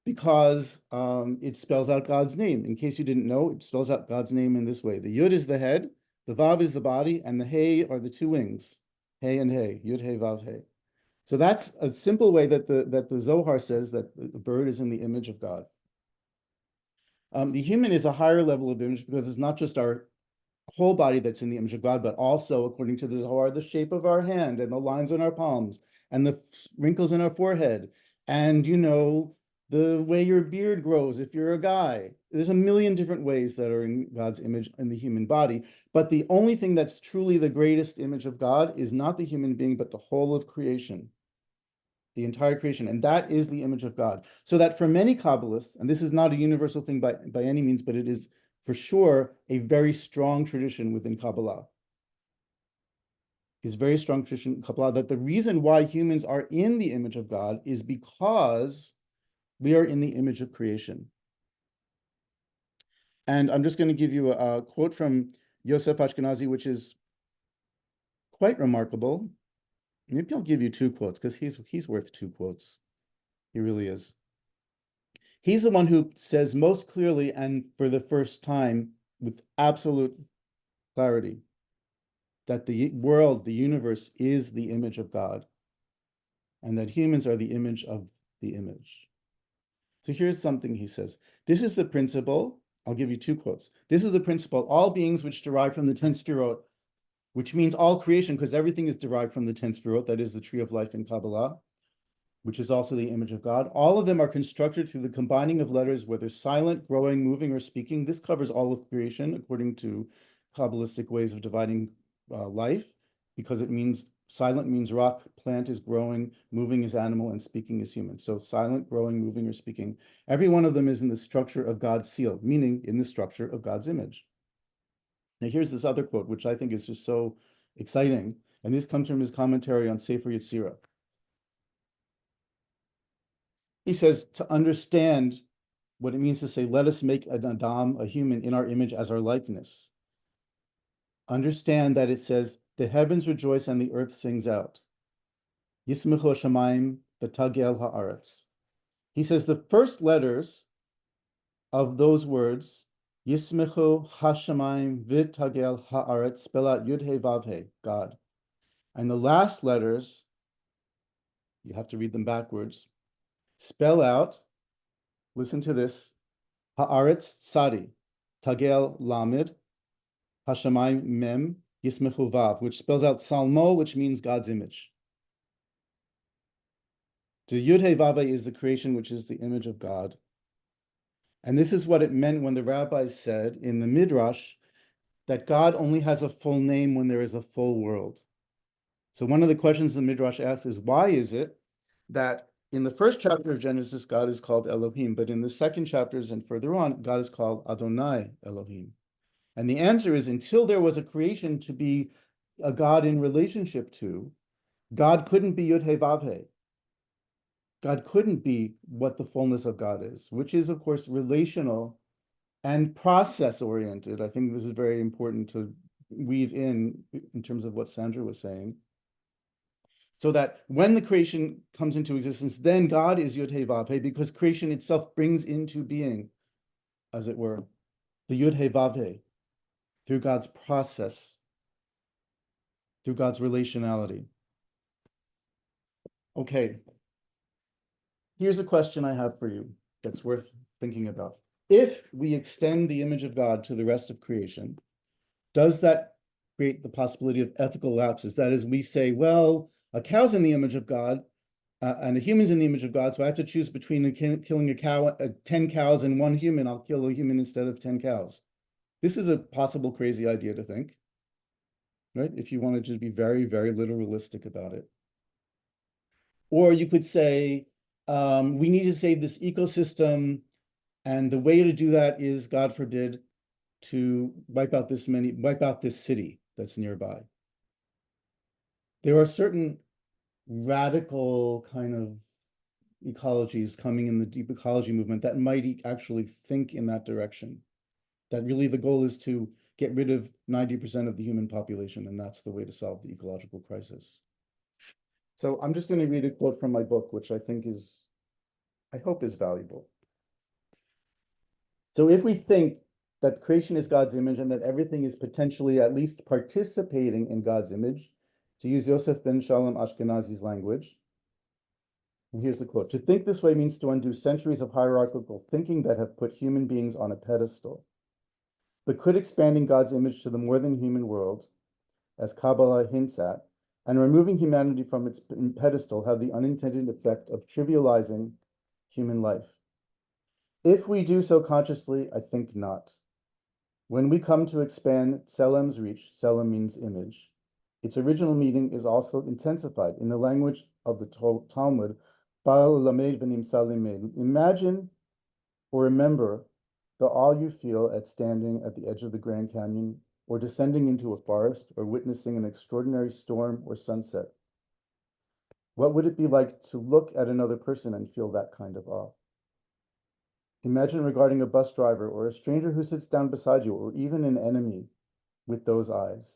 because it spells out God's name. In case you didn't know, it spells out God's name in this way. The Yud is the head, the Vav is the body, and the Hey are the two wings. Hey and Hey, Yud, Hey, Vav, Hey. So that's a simple way that the Zohar says that the bird is in the image of God. The human is a higher level of image because it's not just our whole body that's in the image of God, but also, according to the Zohar, the shape of our hand and the lines on our palms and the wrinkles in our forehead and, the way your beard grows if you're a guy. There's a million different ways that are in God's image in the human body, but the only thing that's truly the greatest image of God is not the human being, but the whole of creation, the entire creation, and that is the image of God. So that for many Kabbalists, and this is not a universal thing by any means, but it is for sure a very strong tradition within Kabbalah. It's very strong tradition in Kabbalah that the reason why humans are in the image of God is because we are in the image of creation. And I'm just going to give you a quote from Yosef Ashkenazi, which is quite remarkable. Maybe I'll give you two quotes because he's worth two quotes. He really is. He's the one who says most clearly and for the first time with absolute clarity that the world, the universe, is the image of God and that humans are the image of the image. So here's something he says. This is the principle. I'll give you two quotes. This is the principle. All beings which derive from the 10 Sefirot, which means all creation, because everything is derived from the 10 Sefirot, that is the tree of life in Kabbalah, which is also the image of God. All of them are constructed through the combining of letters, whether silent, growing, moving, or speaking. This covers all of creation according to Kabbalistic ways of dividing life, because it means silent means rock, plant is growing, moving is animal, and speaking is human. So silent, growing, moving, or speaking. Every one of them is in the structure of God's seal, meaning in the structure of God's image. Now here's this other quote, which I think is just so exciting. And this comes from his commentary on Sefer Yetzirah. He says, to understand what it means to say, let us make an Adam, a human, in our image as our likeness. Understand that it says, the heavens rejoice and the earth sings out. Yismechu Shamayim v'tagel haaretz. He says the first letters of those words, Yismechu Hashamayim v'tagel haaretz, spell out Yud He Vav He, God. And the last letters, you have to read them backwards, spell out, listen to this, Haaretz Sadi, Tagel Lamed, Hashamayim Mem, Yismechu Vav, which spells out Salmo, which means God's image. The Yud He Vav He is the creation, which is the image of God. And this is what it meant when the rabbis said in the Midrash that God only has a full name when there is a full world. So one of the questions the Midrash asks is, why is it that in the first chapter of Genesis, God is called Elohim, but in the second chapters and further on, God is called Adonai Elohim? And the answer is, until there was a creation to be a God in relationship to, God couldn't be Yud He Vav He. God couldn't be what the fullness of God is, which is, of course, relational and process-oriented. I think this is very important to weave in terms of what Sandra was saying. So that when the creation comes into existence, then God is Yud He Vav He, because creation itself brings into being, as it were, the Yud He Vav He, through God's process, through God's relationality. Okay, here's a question I have for you that's worth thinking about. If we extend the image of God to the rest of creation, does that create the possibility of ethical lapses. That is, we say, well, a cow's in the image of God, and a human's in the image of God, so I have to choose between killing a cow, 10 cows and one human. I'll kill a human instead of 10 cows. This is a possible crazy idea to think, right? If you wanted to be very, very literalistic about it. Or you could say, we need to save this ecosystem, and the way to do that is, God forbid, to wipe out this city that's nearby. There are certain radical kind of ecologies coming in the deep ecology movement that might actually think in that direction. That really the goal is to get rid of 90% of the human population, and that's the way to solve the ecological crisis. So I'm just going to read a quote from my book, which I hope is valuable. So if we think that creation is God's image and that everything is potentially at least participating in God's image, to use Yosef ben Shalom Ashkenazi's language, and here's the quote: "To think this way means to undo centuries of hierarchical thinking that have put human beings on a pedestal. But could expanding God's image to the more than human world, as Kabbalah hints at, and removing humanity from its pedestal have the unintended effect of trivializing human life? If we do so consciously, I think not. When we come to expand Tselem's reach, Tselem means image, its original meaning is also intensified. In the language of the Talmud, imagine or remember the awe you feel at standing at the edge of the Grand Canyon, or descending into a forest, or witnessing an extraordinary storm or sunset. What would it be like to look at another person and feel that kind of awe? Imagine regarding a bus driver or a stranger who sits down beside you, or even an enemy, with those eyes.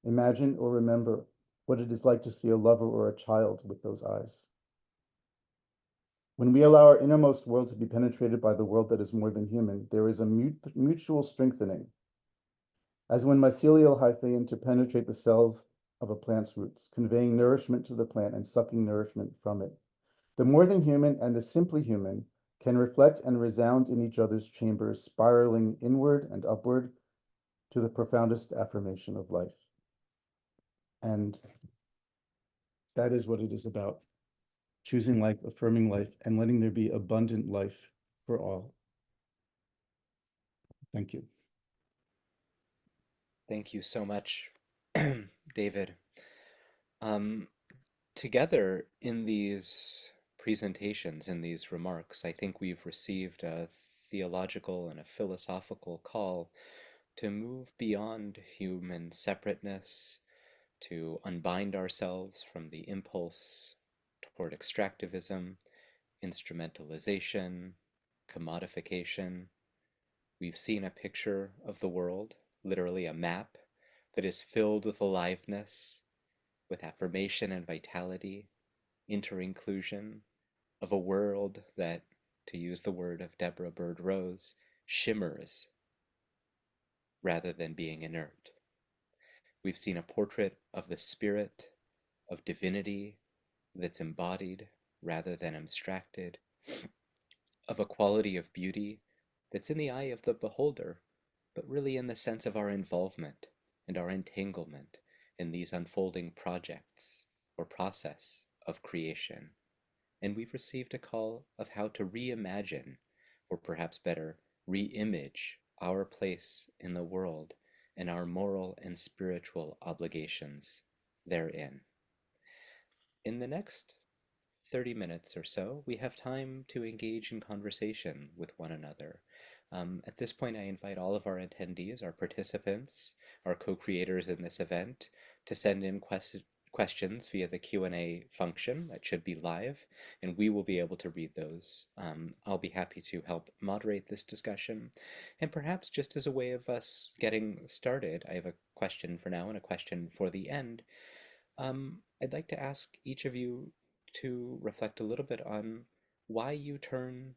Imagine or remember what it is like to see a lover or a child with those eyes. When we allow our innermost world to be penetrated by the world that is more than human, there is a mutual strengthening, as when mycelial hyphae interpenetrate the cells of a plant's roots, conveying nourishment to the plant and sucking nourishment from it. The more than human and the simply human can reflect and resound in each other's chambers, spiraling inward and upward to the profoundest affirmation of life." And that is what it is about: choosing life, affirming life, and letting there be abundant life for all. Thank you. Thank you so much, David. Um, Together in these presentations, in these remarks, I think we've received a theological and a philosophical call to move beyond human separateness, to unbind ourselves from the impulse toward extractivism, instrumentalization, commodification. We've seen a picture of the world, literally a map, that is filled with aliveness, with affirmation and vitality, inter-inclusion, of a world that, to use the word of Deborah Bird Rose, shimmers rather than being inert. We've seen a portrait of the spirit, of divinity that's embodied rather than abstracted, of a quality of beauty that's in the eye of the beholder, but really in the sense of our involvement and our entanglement in these unfolding projects or process of creation. And we've received a call of how to reimagine, or perhaps better, re-image our place in the world and our moral and spiritual obligations therein. In the next 30 minutes or so, we have time to engage in conversation with one another. At this point, I invite all of our attendees, our participants, our co-creators in this event, to send in questions via the Q&A function that should be live, and we will be able to read those. I'll be happy to help moderate this discussion. And perhaps just as a way of us getting started, I have a question for now and a question for the end. I'd like to ask each of you to reflect a little bit on why you turn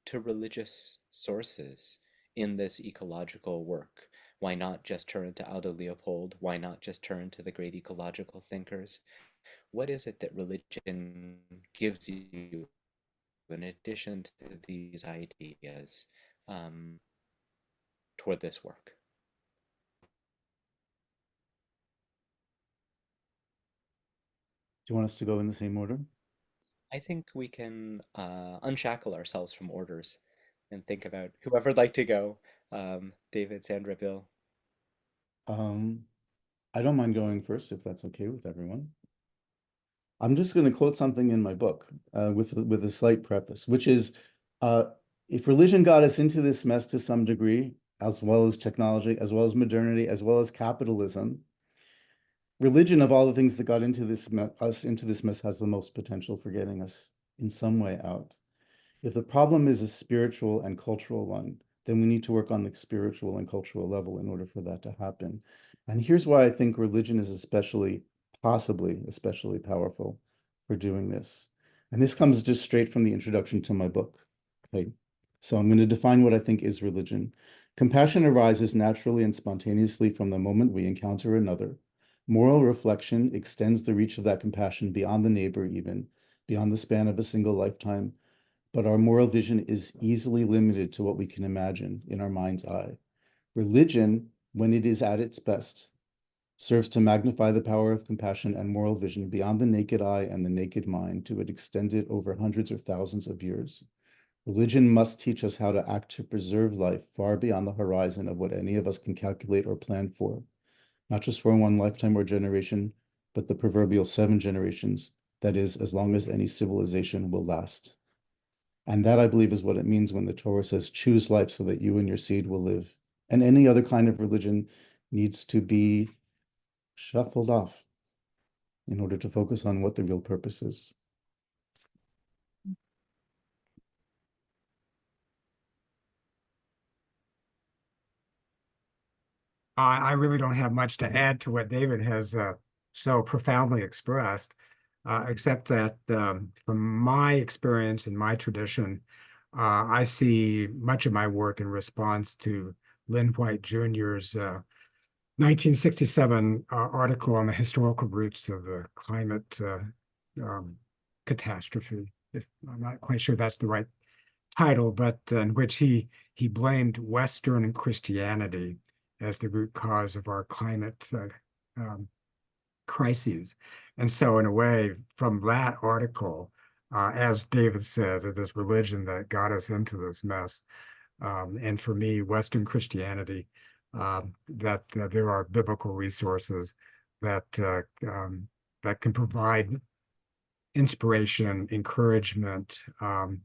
to religious sources in this ecological work. Why not just turn to Aldo Leopold? Why not just turn to the great ecological thinkers? What is it that religion gives you in addition to these ideas toward this work? you want us to go in the same order? I think we can unshackle ourselves from orders and think about whoever'd like to go. David, Sandra, Bill. Um, I don't mind going first if that's okay with everyone. I'm just going to quote something in my book with a slight preface, which is, if religion got us into this mess to some degree, as well as technology, as well as modernity, as well as capitalism, religion of all the things that got into this mess has the most potential for getting us in some way out. If the problem is a spiritual and cultural one, then we need to work on the spiritual and cultural level in order for that to happen. And here's why I think religion is possibly especially powerful for doing this. And this comes just straight from the introduction to my book. Okay. So I'm going to define what I think is religion. Compassion arises naturally and spontaneously from the moment we encounter another. Moral reflection extends the reach of that compassion beyond the neighbor, even beyond the span of a single lifetime. But our moral vision is easily limited to what we can imagine in our mind's eye. Religion, when it is at its best, serves to magnify the power of compassion and moral vision beyond the naked eye and the naked mind to extend it over hundreds or thousands of years. Religion must teach us how to act to preserve life far beyond the horizon of what any of us can calculate or plan for, not just for one lifetime or generation, but the proverbial 7 generations, that is, as long as any civilization will last. And that, I believe, is what it means when the Torah says, choose life so that you and your seed will live. And any other kind of religion needs to be shuffled off in order to focus on what the real purpose is. I really don't have much to add to what David has so profoundly expressed, except that from my experience and my tradition, I see much of my work in response to Lyn White Jr.'s 1967 article on the historical roots of the climate catastrophe. I'm not quite sure that's the right title, but in which he blamed Western Christianity as the root cause of our climate crises. And so in a way, from that article, as David said, it is religion that got us into this mess. And for me, Western Christianity, that there are biblical resources that that can provide inspiration, encouragement,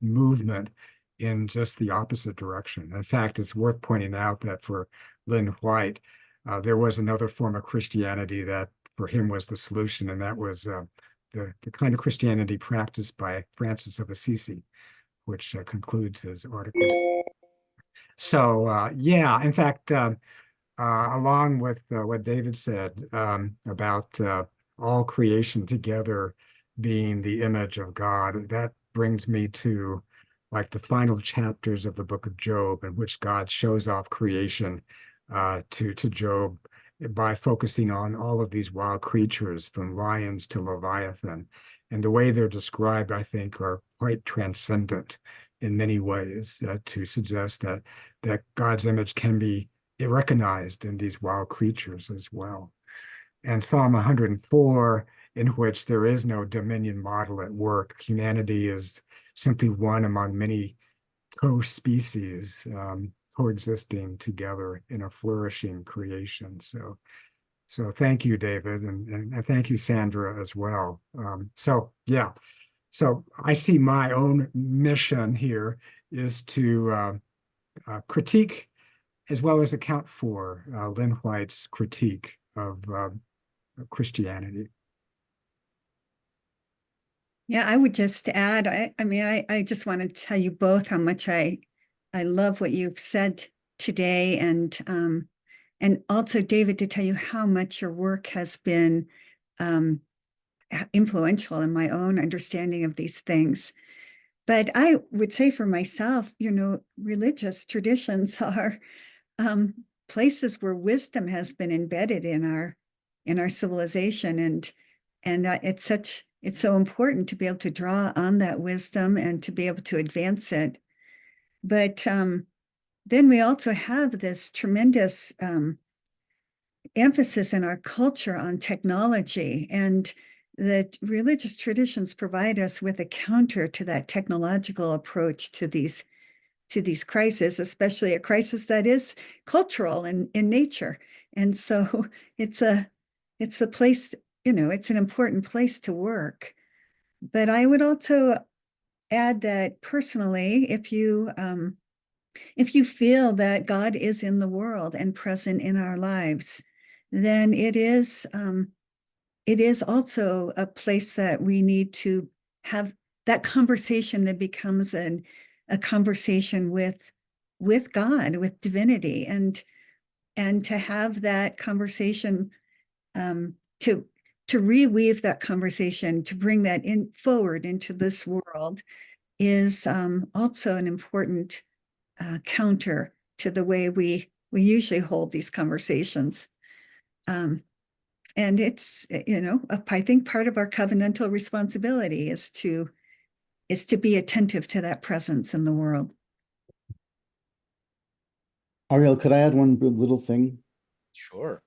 movement in just the opposite direction. In fact, it's worth pointing out that for Lyn White, there was another form of Christianity that for him was the solution, and that was the kind of Christianity practiced by Francis of Assisi, which concludes his article. So, yeah, in fact, along with what David said about all creation together being the image of God, that brings me to like the final chapters of the book of Job, in which God shows off creation to Job by focusing on all of these wild creatures, from lions to Leviathan. And the way they're described, I think, are quite transcendent in many ways to suggest that God's image can be recognized in these wild creatures as well. And Psalm 104, in which there is no dominion model at work, humanity is simply one among many co-species coexisting together in a flourishing creation. So thank you, David, and thank you, Sandra, as well. Yeah, so I see my own mission here is to critique as well as account for Lyn White's critique of Christianity. Yeah, I would just add, I just want to tell you both how much I love what you've said today, and also, David, to tell you how much your work has been influential in my own understanding of these things. But I would say for myself, religious traditions are places where wisdom has been embedded in our civilization, and it's so important to be able to draw on that wisdom and to be able to advance it. But then we also have this tremendous emphasis in our culture on technology, and the religious traditions provide us with a counter to that technological approach to these crises, especially a crisis that is cultural and in nature. And so it's a place, it's an important place to work. But I would also add that personally, if you feel that God is in the world and present in our lives, then it is also a place that we need to have that conversation that becomes a conversation with God, with divinity, and to have that conversation, to reweave that conversation, to bring that in forward into this world, is also an important counter to the way we usually hold these conversations. And it's, I think part of our covenantal responsibility is to be attentive to that presence in the world. Ariel, could I add one little thing? Sure.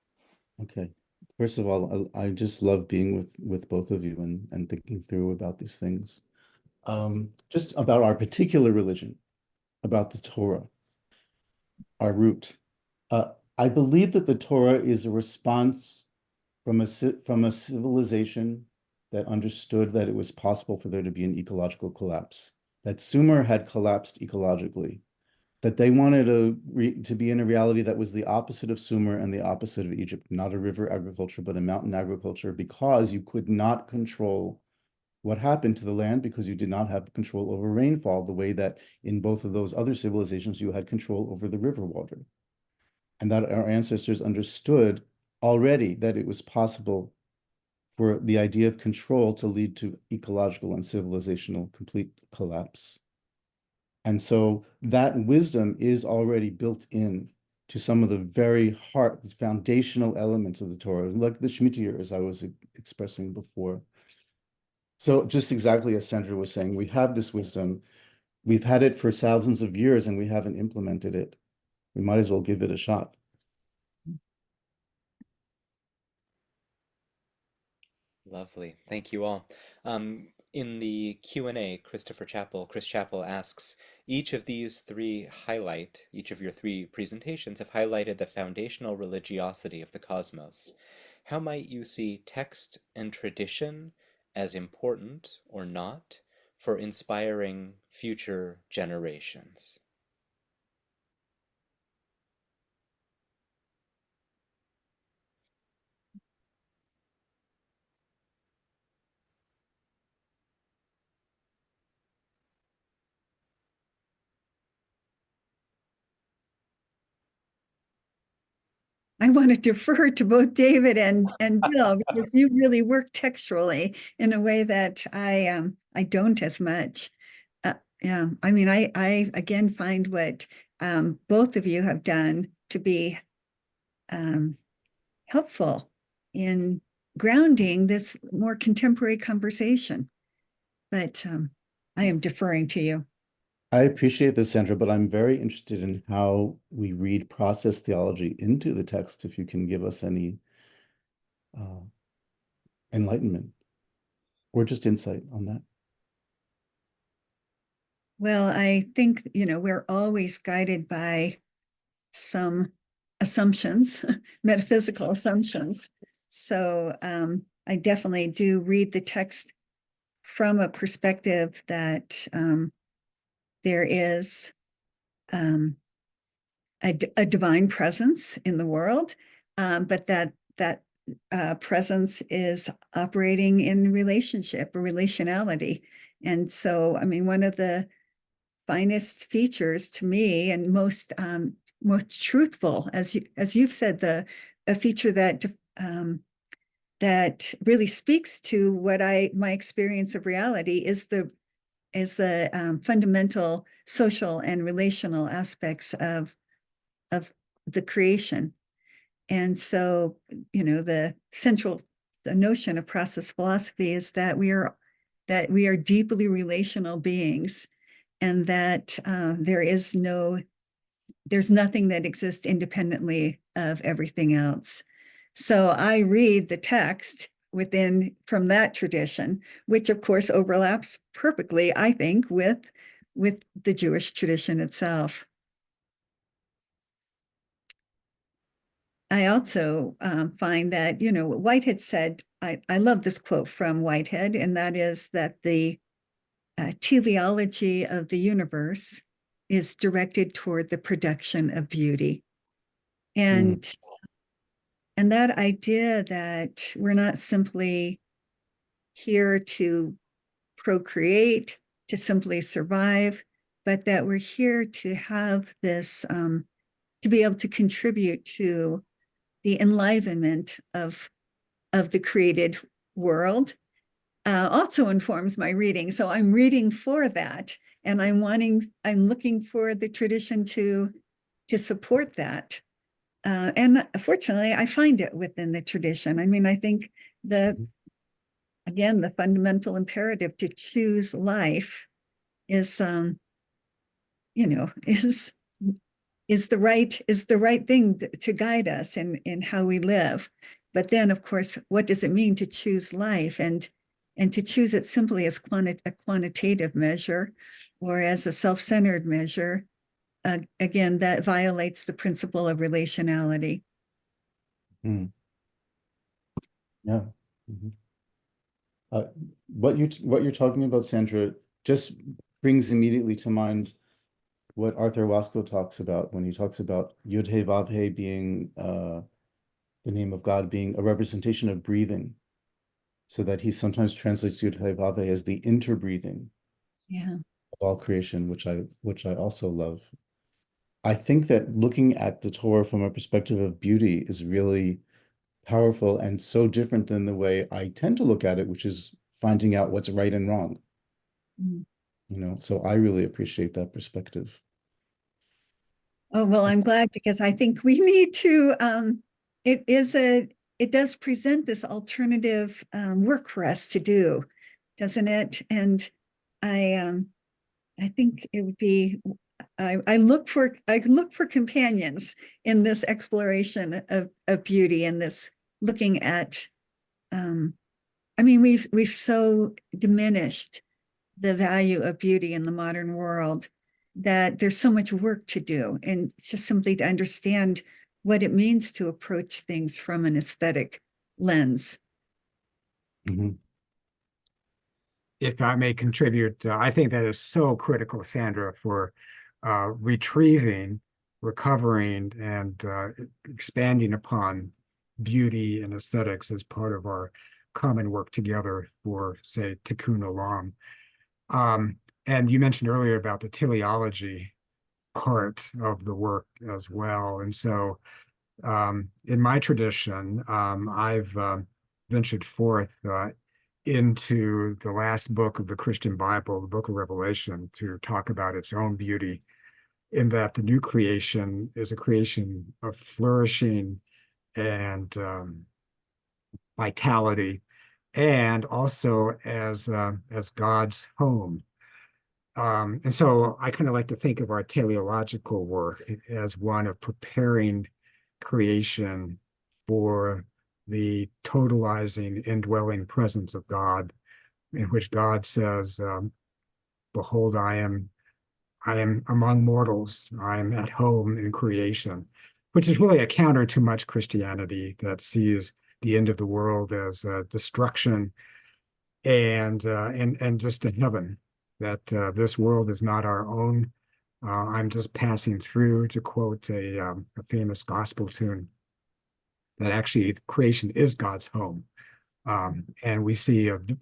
Okay. First of all, I just love being with both of you and thinking through about these things. Just about our particular religion, about the Torah, our root. I believe that the Torah is a response from a civilization that understood that it was possible for there to be an ecological collapse, that Sumer had collapsed ecologically, that they wanted to be in a reality that was the opposite of Sumer and the opposite of Egypt, not a river agriculture, but a mountain agriculture, because you could not control what happened to the land because you did not have control over rainfall the way that in both of those other civilizations you had control over the river water. And that our ancestors understood already that it was possible for the idea of control to lead to ecological and civilizational complete collapse. And so that wisdom is already built in to some of the very foundational elements of the Torah, like the Shmitah, as I was expressing before. So just exactly as Sandra was saying, we have this wisdom. We've had it for thousands of years and we haven't implemented it. We might as well give it a shot. Lovely. Thank you all. In the Q&A, Chris Chappell asks, each of your three presentations have highlighted the foundational religiosity of the cosmos. How might you see text and tradition as important or not for inspiring future generations? I want to defer to both David and Bill, because you really work textually in a way that I don't as much. Yeah, I mean, I again find what both of you have done to be helpful in grounding this more contemporary conversation. But I am deferring to you. I appreciate this, Sandra, but I'm very interested in how we read process theology into the text, if you can give us any enlightenment or just insight on that. Well, I think, we're always guided by some assumptions, metaphysical assumptions. So I definitely do read the text from a perspective that there is a divine presence in the world, but that presence is operating in relationship or relationality. And so, I mean, one of the finest features to me and most truthful, as you've said, a feature that that really speaks to what my experience of reality is the fundamental social and relational aspects of the creation. And so, the notion of process philosophy is that we are deeply relational beings, and that there's nothing that exists independently of everything else. So I read the text from that tradition, which of course overlaps perfectly, I think, with the Jewish tradition itself. I also find that, Whitehead said, I love this quote from Whitehead, and that is that the teleology of the universe is directed toward the production of beauty. And that idea that we're not simply here to procreate, to simply survive, but that we're here to have this, to be able to contribute to the enlivenment of the created world, also informs my reading. So I'm reading for that, and I'm looking for the tradition to support that. And fortunately, I find it within the tradition. I mean, I think again, the fundamental imperative to choose life is, is the right thing to guide us in how we live. But then, of course, what does it mean to choose life, and to choose it simply as a quantitative measure or as a self-centered measure? Again, that violates the principle of relationality. Yeah. What you're talking about, Sandra, just brings immediately to mind what Arthur Wasco talks about when he talks about Yud He Vav He being the name of God being a representation of breathing, so that he sometimes translates Yud He Vav He as the interbreathing of all creation, which I also love. I think that looking at the Torah from a perspective of beauty is really powerful and so different than the way I tend to look at it, which is finding out what's right and wrong. So I really appreciate that perspective. Oh, well, I'm glad, because I think we need to, it does present this alternative work for us to do, doesn't it? And I think it would be, I look for companions in this exploration of beauty, and this looking at, I mean, we've so diminished the value of beauty in the modern world that there's so much work to do, and just simply to understand what it means to approach things from an aesthetic lens. If I may contribute, I think that is so critical, Sandra, for retrieving, recovering, and expanding upon beauty and aesthetics as part of our common work together for, say, Tikkun Olam. And you mentioned earlier about the teleology part of the work as well. And so in my tradition, I've ventured forth into the last book of the Christian Bible, the book of Revelation, to talk about its own beauty, in that the new creation is a creation of flourishing and vitality, and also as God's home. And so I kind of like to think of our teleological work as one of preparing creation for the totalizing, indwelling presence of God, in which God says, behold, I am among mortals, I am at home in creation, which is really a counter to much Christianity that sees the end of the world as destruction and just a heaven, that this world is not our own. I'm just passing through, to quote a famous gospel tune, that actually creation is God's home. And we see an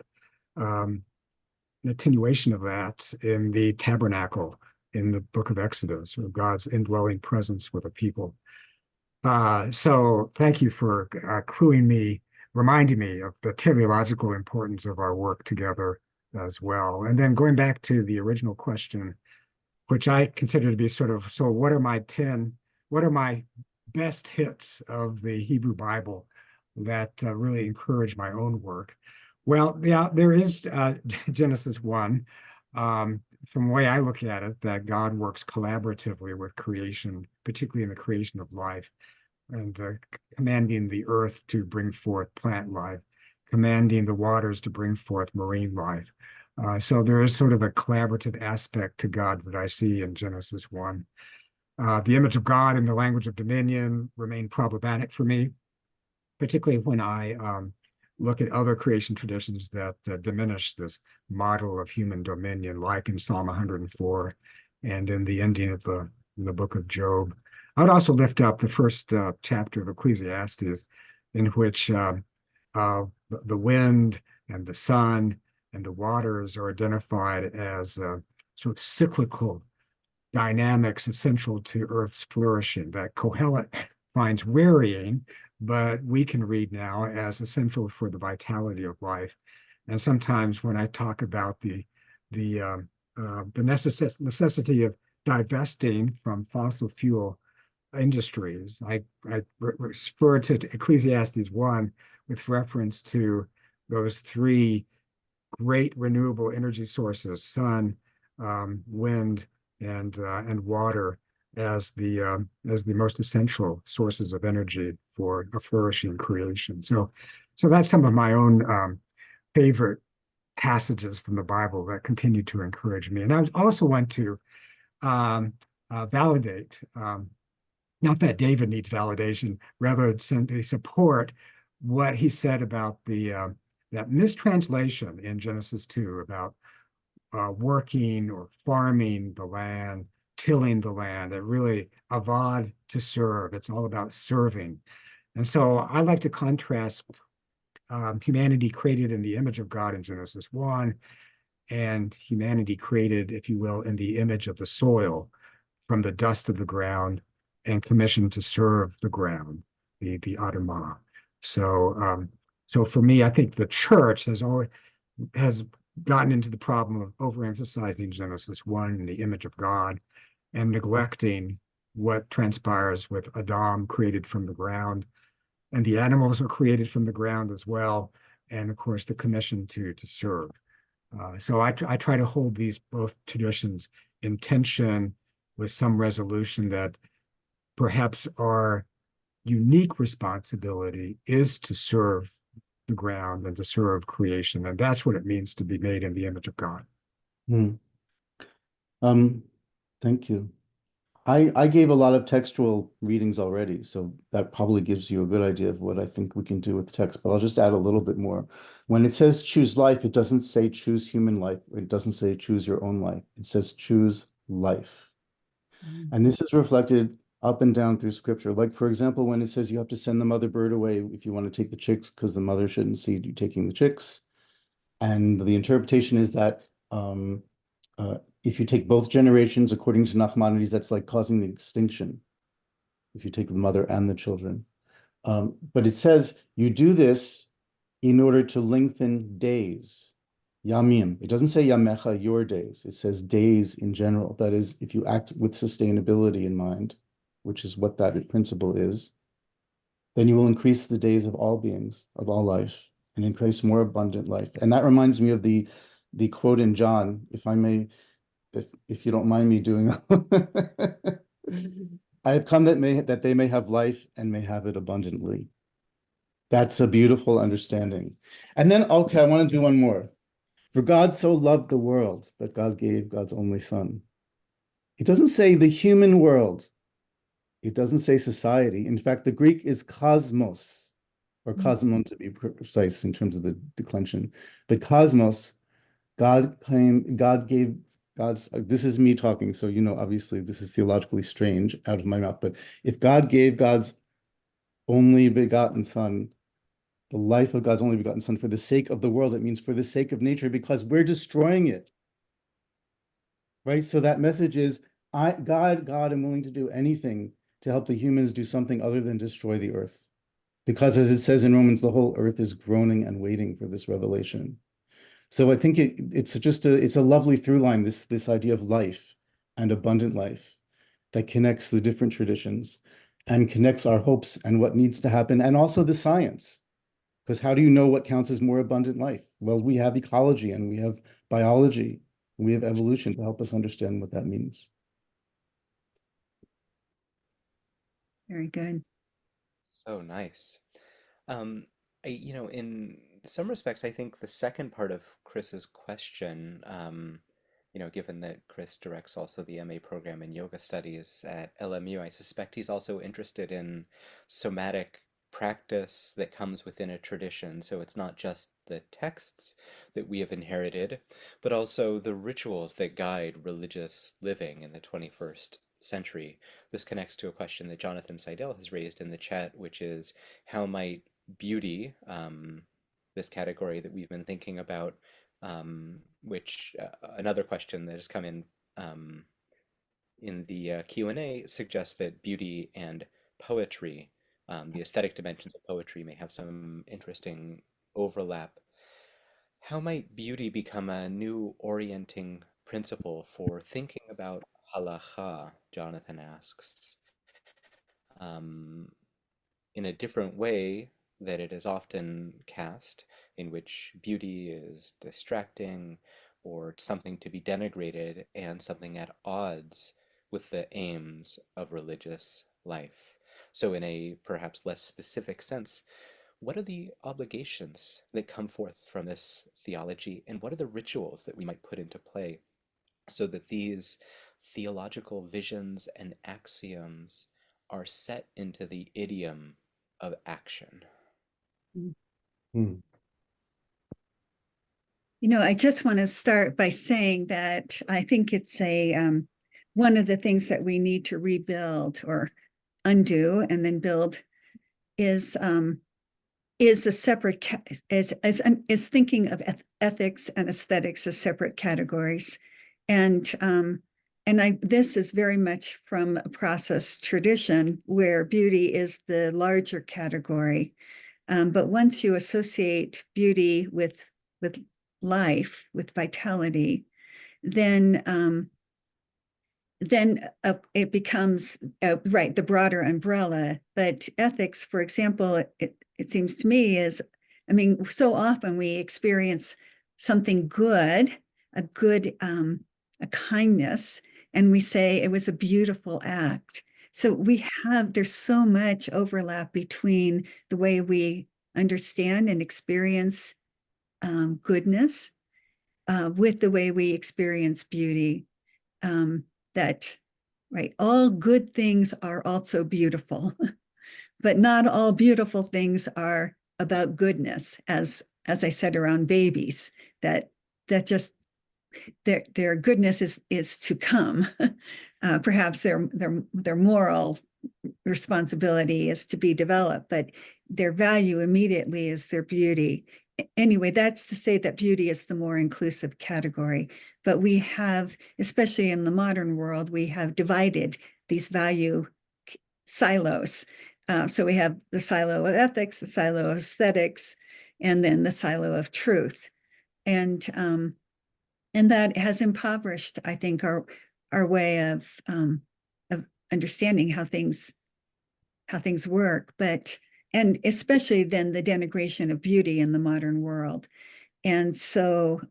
attenuation of that in the tabernacle in the book of Exodus, or God's indwelling presence with a people. So thank you for reminding me of the teleological importance of our work together as well. And then going back to the original question, which I consider to be sort of, so what are my best hits of the Hebrew Bible that really encourage my own work? Well, yeah, there is Genesis 1. From the way I look at it, that God works collaboratively with creation, particularly in the creation of life, and commanding the earth to bring forth plant life. commanding the waters to bring forth marine life. So there is sort of a collaborative aspect to God that I see in Genesis 1. The image of God in the language of dominion remain problematic for me, particularly when I look at other creation traditions that diminish this model of human dominion, like in Psalm 104 and in the ending of the book of Job. I would also lift up the first chapter of Ecclesiastes, in which the wind and the sun and the waters are identified as sort of cyclical dynamics essential to Earth's flourishing, that Kohelet finds wearying, but we can read now as essential for the vitality of life. And sometimes when I talk about the necessity of divesting from fossil fuel industries, I refer to Ecclesiastes 1 with reference to those three great renewable energy sources: sun, wind, and water, as the most essential sources of energy for a flourishing creation. So that's some of my own favorite passages from the Bible that continue to encourage me. And I also want to validate, not that David needs validation, rather simply support what he said about that mistranslation in Genesis 2 about working or farming the land, tilling the land. It really avad to serve. It's all about serving. And so I like to contrast humanity created in the image of God in Genesis 1 and humanity created, if you will, in the image of the soil, from the dust of the ground and commissioned to serve the ground, the Adamah. So for me, I think the church has gotten into the problem of overemphasizing Genesis 1 and the image of God and neglecting what transpires with Adam created from the ground. And the animals are created from the ground as well. And of course, the commission to serve. So I try to hold these both traditions in tension with some resolution that perhaps our unique responsibility is to serve the ground and to serve creation. And that's what it means to be made in the image of God. Thank you. I gave a lot of textual readings already, so that probably gives you a good idea of what I think we can do with text, but I'll just add a little bit more. When it says choose life, it doesn't say choose human life. It doesn't say choose your own life. It says choose life. And this is reflected up and down through scripture. Like, for example, when it says you have to send the mother bird away if you want to take the chicks because the mother shouldn't see you taking the chicks. And the interpretation is that if you take both generations, according to Maimonides, that's like causing the extinction, if you take the mother and the children. But it says you do this in order to lengthen days. Yamim. It doesn't say yamecha, your days. It says days in general. That is, if you act with sustainability in mind, which is what that principle is, then you will increase the days of all beings, of all life, and increase more abundant life. And that reminds me of the quote in John, if I may, if you don't mind me doing I have come that they may have life and may have it abundantly. That's a beautiful understanding. And then, okay, I want to do one more. For God so loved the world that God gave God's only son. It doesn't say the human world. It doesn't say society. In fact, the Greek is cosmos, or cosmon to be precise in terms of the declension. But cosmos, God gave God's, this is me talking, so obviously this is theologically strange out of my mouth, but if God gave God's only begotten son, the life of God's only begotten son for the sake of the world, it means for the sake of nature, because we're destroying it. Right? So that message is, God, I'm willing to do anything to help the humans do something other than destroy the earth. Because as it says in Romans, the whole earth is groaning and waiting for this revelation. So I think it's a lovely through line, this idea of life and abundant life that connects the different traditions and connects our hopes and what needs to happen, and also the science. Because how do you know what counts as more abundant life? Well, we have ecology and we have biology, and we have evolution to help us understand what that means. Very good. So nice. In some respects, I think the second part of Chris's question, given that Chris directs also the MA program in yoga studies at LMU, I suspect he's also interested in somatic practice that comes within a tradition. So it's not just the texts that we have inherited, but also the rituals that guide religious living in the 21st century. This connects to a question that Jonathan Seidel has raised in the chat, which is how might beauty, this category that we've been thinking about, which another question that has come in the Q&A suggests that beauty and poetry, the aesthetic dimensions of poetry, may have some interesting overlap. How might beauty become a new orienting principle for thinking about halacha, Jonathan asks, um, in a different way that it is often cast, in which beauty is distracting or something to be denigrated and something at odds with the aims of religious life. So, in a perhaps less specific sense, what are the obligations that come forth from this theology, and what are the rituals that we might put into play so that these theological visions and axioms are set into the idiom of action? Hmm. I just want to start by saying that I think it's one of the things that we need to rebuild or undo and then build is a separate is thinking of ethics and aesthetics as separate categories, and this is very much from a process tradition where beauty is the larger category, but once you associate beauty with life, with vitality, then it becomes right, the broader umbrella. But ethics, for example, it seems to me is, so often we experience something good, a kindness, and we say it was a beautiful act. So there's so much overlap between the way we understand and experience goodness with the way we experience beauty. That, right, all good things are also beautiful, but not all beautiful things are about goodness, as I said around babies, that just their goodness is to come. Perhaps their moral responsibility is to be developed, but their value immediately is their beauty. Anyway, that's to say that beauty is the more inclusive category. But we have, especially in the modern world, we have divided these value silos. So we have the silo of ethics, the silo of aesthetics, and then the silo of truth. And that has impoverished, I think, our way of understanding how things work, and especially then the denigration of beauty in the modern world. And so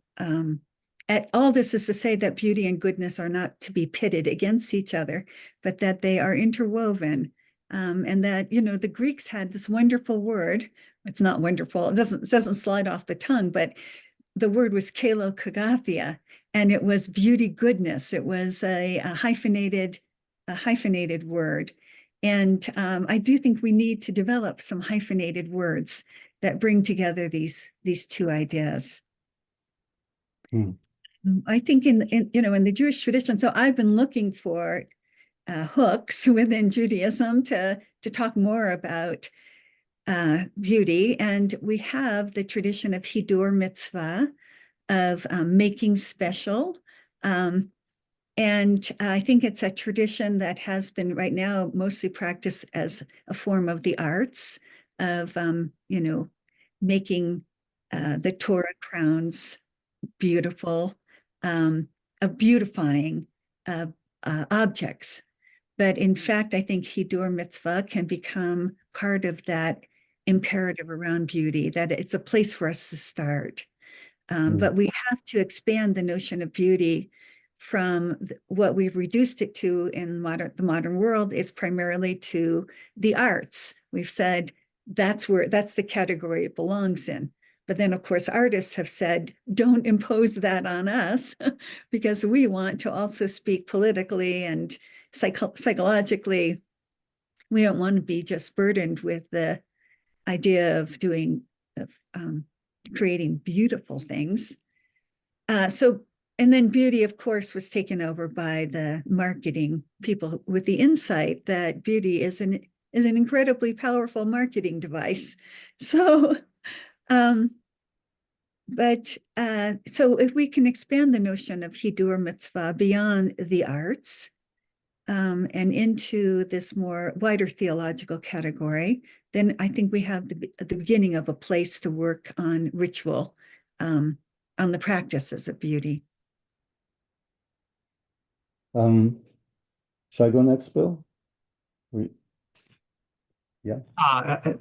all this is to say that beauty and goodness are not to be pitted against each other, but that they are interwoven. And that, the Greeks had this wonderful word. It's not wonderful. It doesn't slide off the tongue, but the word was kalokogathia, and it was beauty goodness. It was a hyphenated word. And I do think we need to develop some hyphenated words that bring together these two ideas. I think in the Jewish tradition, so I've been looking for hooks within Judaism to talk more about beauty, and we have the tradition of Hidur Mitzvah, of making special. And I think it's a tradition that has been right now mostly practiced as a form of the arts, of making the Torah crowns beautiful, of beautifying objects. But in fact, I think Hidur Mitzvah can become part of that imperative around beauty, that it's a place for us to start. But we have to expand the notion of beauty from what we've reduced it to in the modern world is primarily to the arts. We've said that's the category it belongs in. But then, of course, artists have said, don't impose that on us because we want to also speak politically and psychologically. We don't want to be just burdened with the idea of creating beautiful things. And then beauty, of course, was taken over by the marketing people with the insight that beauty is an incredibly powerful marketing device. So, so if we can expand the notion of hidur mitzvah beyond the arts and into this more wider theological category, then I think we have the beginning of a place to work on ritual, on the practices of beauty. Should I go next, Bill? Yeah.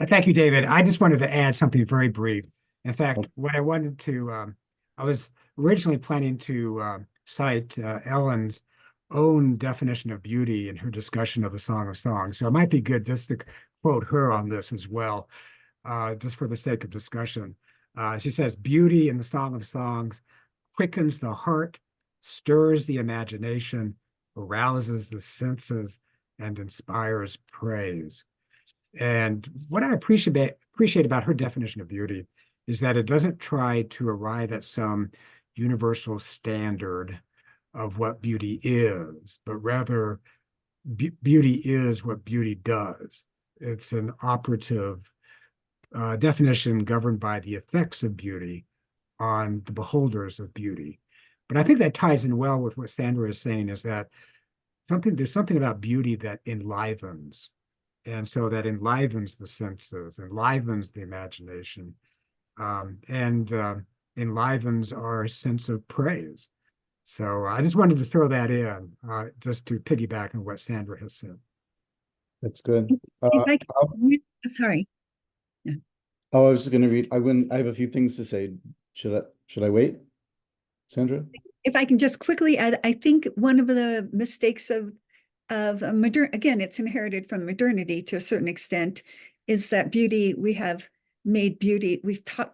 Thank you, David. I just wanted to add something very brief. In fact, what I wanted to, I was originally planning to cite Ellen's own definition of beauty in her discussion of the Song of Songs. So it might be good just to quote her on this as well, just for the sake of discussion. She says, beauty in the Song of Songs quickens the heart, stirs the imagination, arouses the senses, and inspires praise. And what I appreciate about her definition of beauty is that it doesn't try to arrive at some universal standard of what beauty is, but rather beauty is what beauty does. It's an operative definition governed by the effects of beauty on the beholders of beauty. But I think that ties in well with what Sandra is saying, is that there's something about beauty that enlivens. And so that enlivens the senses, enlivens the imagination, and enlivens our sense of praise. So I just wanted to throw that in, just to piggyback on what Sandra has said. That's good. I'm sorry. Yeah. Oh, I was just going to read. I have a few things to say. Should I wait, Sandra? If I can just quickly add, I think one of the mistakes of again, it's inherited from modernity to a certain extent, is that beauty, we have made beauty,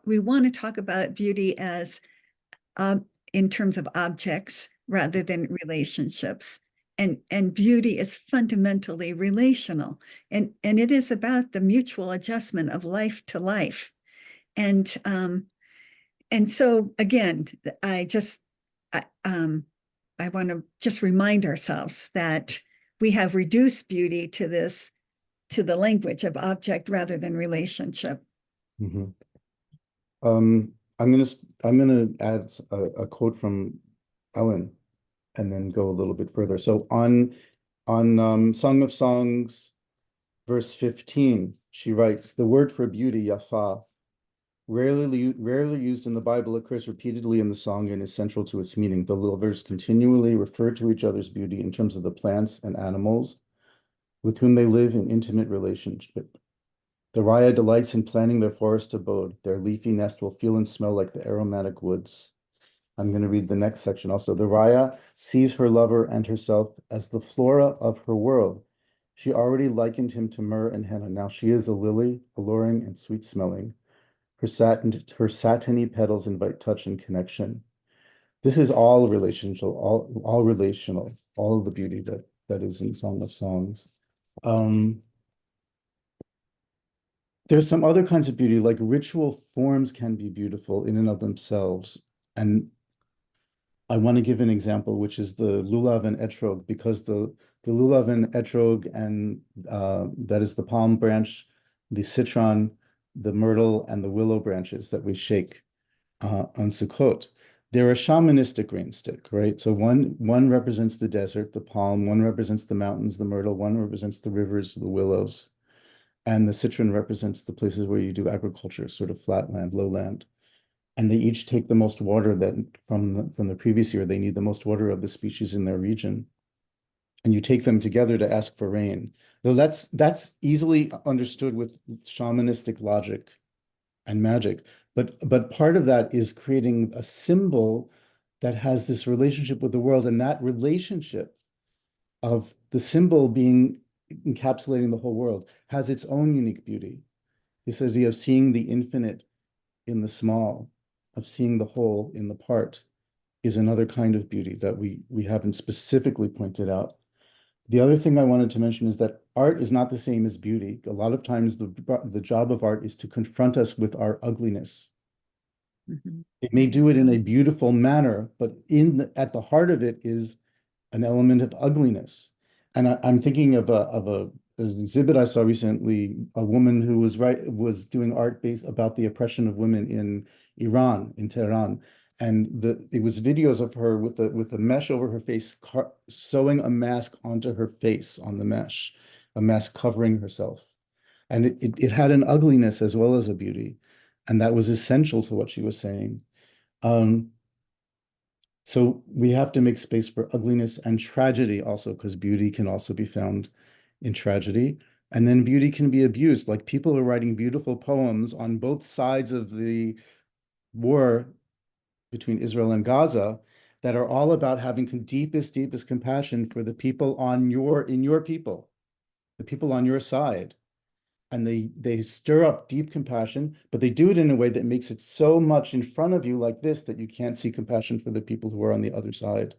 we want to talk about beauty as in terms of objects rather than relationships. And beauty is fundamentally relational. And it is about the mutual adjustment of life to life. And so again, I want to just remind ourselves that we have reduced beauty to the language of object rather than relationship. Mm-hmm. I'm gonna add a quote from Ellen, and then go a little bit further. So on Song of Songs, verse 15, she writes, "The word for beauty, yafa, rarely used in the Bible, occurs repeatedly in the song and is central to its meaning. The lovers continually refer to each other's beauty in terms of the plants and animals with whom they live in intimate relationship. The Raya delights in planning their forest abode. Their leafy nest will feel and smell like the aromatic woods." I'm going to read the next section also. "The Raya sees her lover and herself as the flora of her world. She already likened him to myrrh and henna. Now she is a lily, alluring and sweet-smelling. Her satiny petals invite touch and connection." This is all relational, all relational, all of the beauty that is in Song of Songs. There's some other kinds of beauty, like ritual forms can be beautiful in and of themselves. And I want to give an example, which is the lulav and etrog, because the lulav and etrog, and that is the palm branch, the citron, the myrtle, and the willow branches that we shake on Sukkot. They're a shamanistic grain stick, right? So one represents the desert, the palm, one represents the mountains, the myrtle, one represents the rivers, the willows, and the citron represents the places where you do agriculture, sort of flatland, lowland. And they each take the most water that from the previous year. They need the most water of the species in their region. And you take them together to ask for rain. So that's easily understood with shamanistic logic and magic. But part of that is creating a symbol that has this relationship with the world, and that relationship of the symbol being encapsulating the whole world has its own unique beauty. This idea of seeing the infinite in the small, of seeing the whole in the part, is another kind of beauty that we haven't specifically pointed out. The other thing I wanted to mention is that art is not the same as beauty. A lot of times the job of art is to confront us with our ugliness. Mhm. It may do it in a beautiful manner, but at the heart of it is an element of ugliness. And I'm thinking of an exhibit I saw recently, a woman who was doing art based about the oppression of women in Iran, in Tehran. And it was videos of her with a mesh over her face, sewing a mask onto her face on the mesh, a mask covering herself. And it had an ugliness as well as a beauty. And that was essential to what she was saying. Um, so we have to make space for ugliness and tragedy also, because beauty can also be found in tragedy. And then beauty can be abused. Like people are writing beautiful poems on both sides of the war between Israel and Gaza that are all about having deepest, deepest compassion for the people in your people, the people on your side. And they stir up deep compassion, but they do it in a way that makes it so much in front of you like this that you can't see compassion for the people who are on the other side.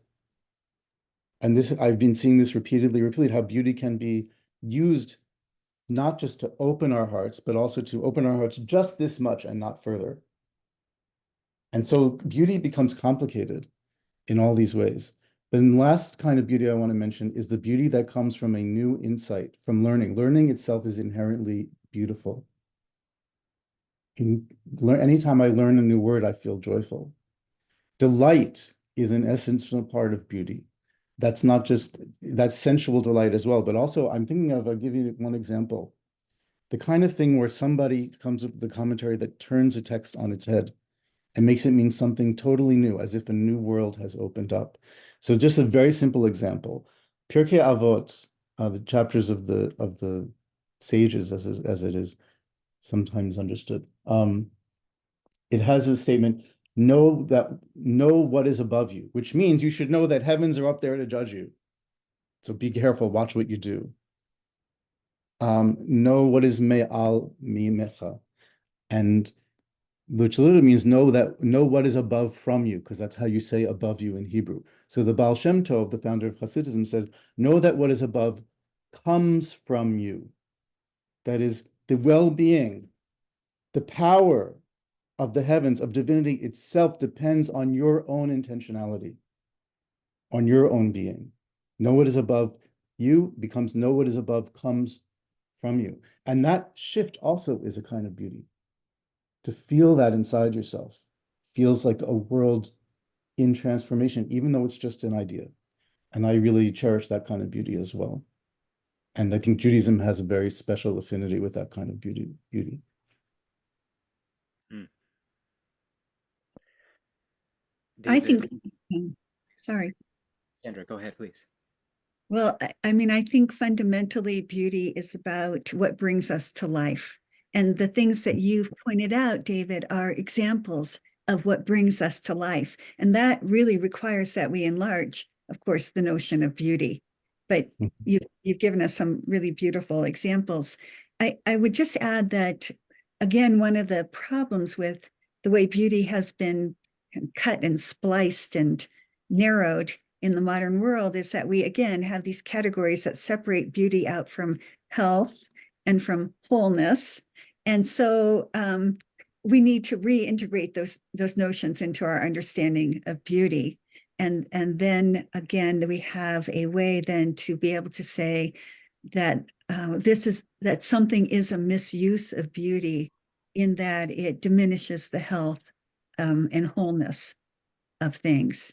And this, I've been seeing this repeated, how beauty can be used not just to open our hearts, but also to open our hearts just this much and not further. And so beauty becomes complicated in all these ways. But the last kind of beauty I want to mention is the beauty that comes from a new insight, from learning. Learning itself is inherently beautiful. Anytime I learn a new word, I feel joyful. Delight is an essential part of beauty. That's not just, that's sensual delight as well, but also I'll give you one example. The kind of thing where somebody comes up with a commentary that turns a text on its head and makes it mean something totally new, as if a new world has opened up. So just a very simple example. Pirkei Avot, the chapters of the sages, as it is sometimes understood. It has a statement, know what is above you, which means you should know that heavens are up there to judge you. So be careful, watch what you do. Know what is me'al mimecha, and which literally means know what is above from you, because that's how you say above you in Hebrew. So the Baal Shem Tov, the founder of Hasidism, says, know that what is above comes from you. That is the well-being, the power of the heavens, of divinity itself depends on your own intentionality, on your own being. Know what is above you becomes know what is above comes from you. And that shift also is a kind of beauty. To feel that inside yourself feels like a world in transformation, even though it's just an idea. And I really cherish that kind of beauty as well. And I think Judaism has a very special affinity with that kind of beauty. Hmm. I David, think, sorry. Sandra, go ahead, please. Well, I mean, I think fundamentally beauty is about what brings us to life. And the things that you've pointed out, David, are examples of what brings us to life. And that really requires that we enlarge, of course, the notion of beauty. But you've given us some really beautiful examples. I would just add that, again, one of the problems with the way beauty has been cut and spliced and narrowed in the modern world is that we, again, have these categories that separate beauty out from health and from wholeness. And so we need to reintegrate those notions into our understanding of beauty. And then again, we have a way then to be able to say that that something is a misuse of beauty in that it diminishes the health and wholeness of things.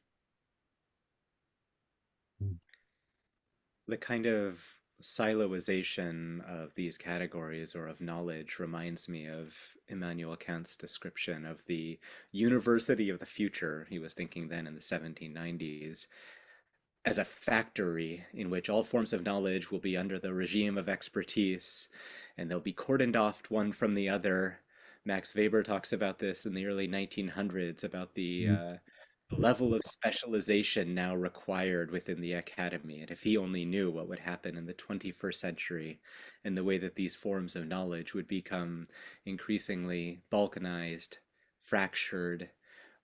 The kind of silo-ization of these categories or of knowledge reminds me of Immanuel Kant's description of the university of the future. He was thinking then in the 1790s as a factory in which all forms of knowledge will be under the regime of expertise and they'll be cordoned off one from the other. Max Weber talks about this in the early 1900s about the the level of specialization now required within the academy, and if he only knew what would happen in the 21st century and the way that these forms of knowledge would become increasingly balkanized, fractured,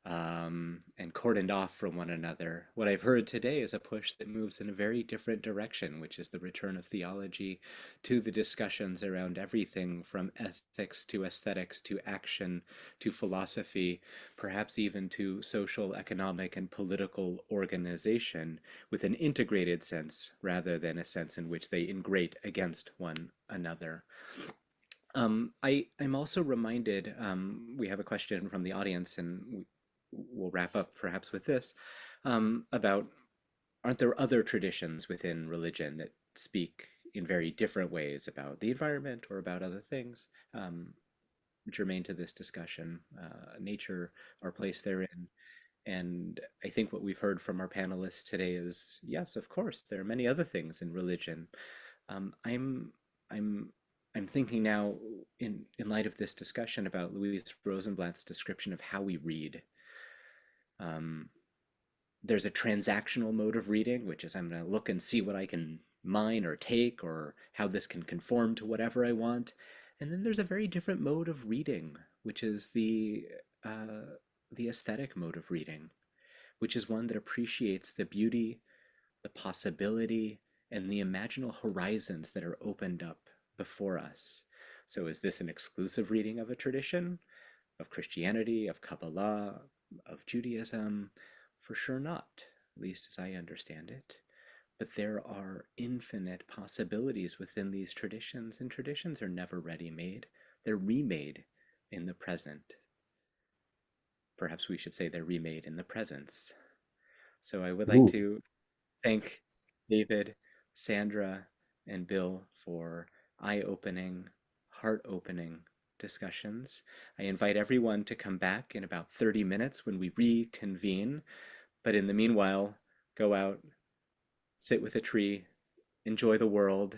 and cordoned off from one another. What I've heard today is a push that moves in a very different direction, which is the return of theology to the discussions around everything from ethics to aesthetics to action to philosophy, perhaps even to social, economic, and political organization with an integrated sense rather than a sense in which they ingrate against one another. I'm also reminded, we have a question from the audience, and we'll wrap up perhaps with this, about aren't there other traditions within religion that speak in very different ways about the environment or about other things, germane to this discussion, nature, our place therein? And I think what we've heard from our panelists today is, yes, of course, there are many other things in religion. Um, I'm I'm I'm thinking now in light of this discussion about Louise Rosenblatt's description of how we read. Um, there's a transactional mode of reading, which is I'm going to look and see what I can mine or take or how this can conform to whatever I want. And then there's a very different mode of reading, which is the aesthetic mode of reading, which is one that appreciates the beauty, the possibility, and the imaginal horizons that are opened up before us. So is this an exclusive reading of a tradition, of Christianity, of Kabbalah, of Judaism? For sure not, at least as I understand it. But there are infinite possibilities within these traditions, and traditions are never ready-made. They're remade in the present. Perhaps we should say they're remade in the presence. So I would like Ooh, to thank David, Sandra, and Bill for eye-opening, heart-opening discussions. I invite everyone to come back in about 30 minutes when we reconvene. But in the meanwhile, go out, sit with a tree, enjoy the world,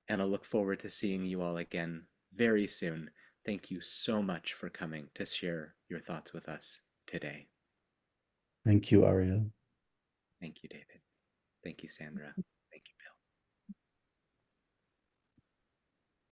and I'll look forward to seeing you all again very soon. Thank you so much for coming to share your thoughts with us today. thank you, Ariel. Thank you, David. Thank you, Sandra.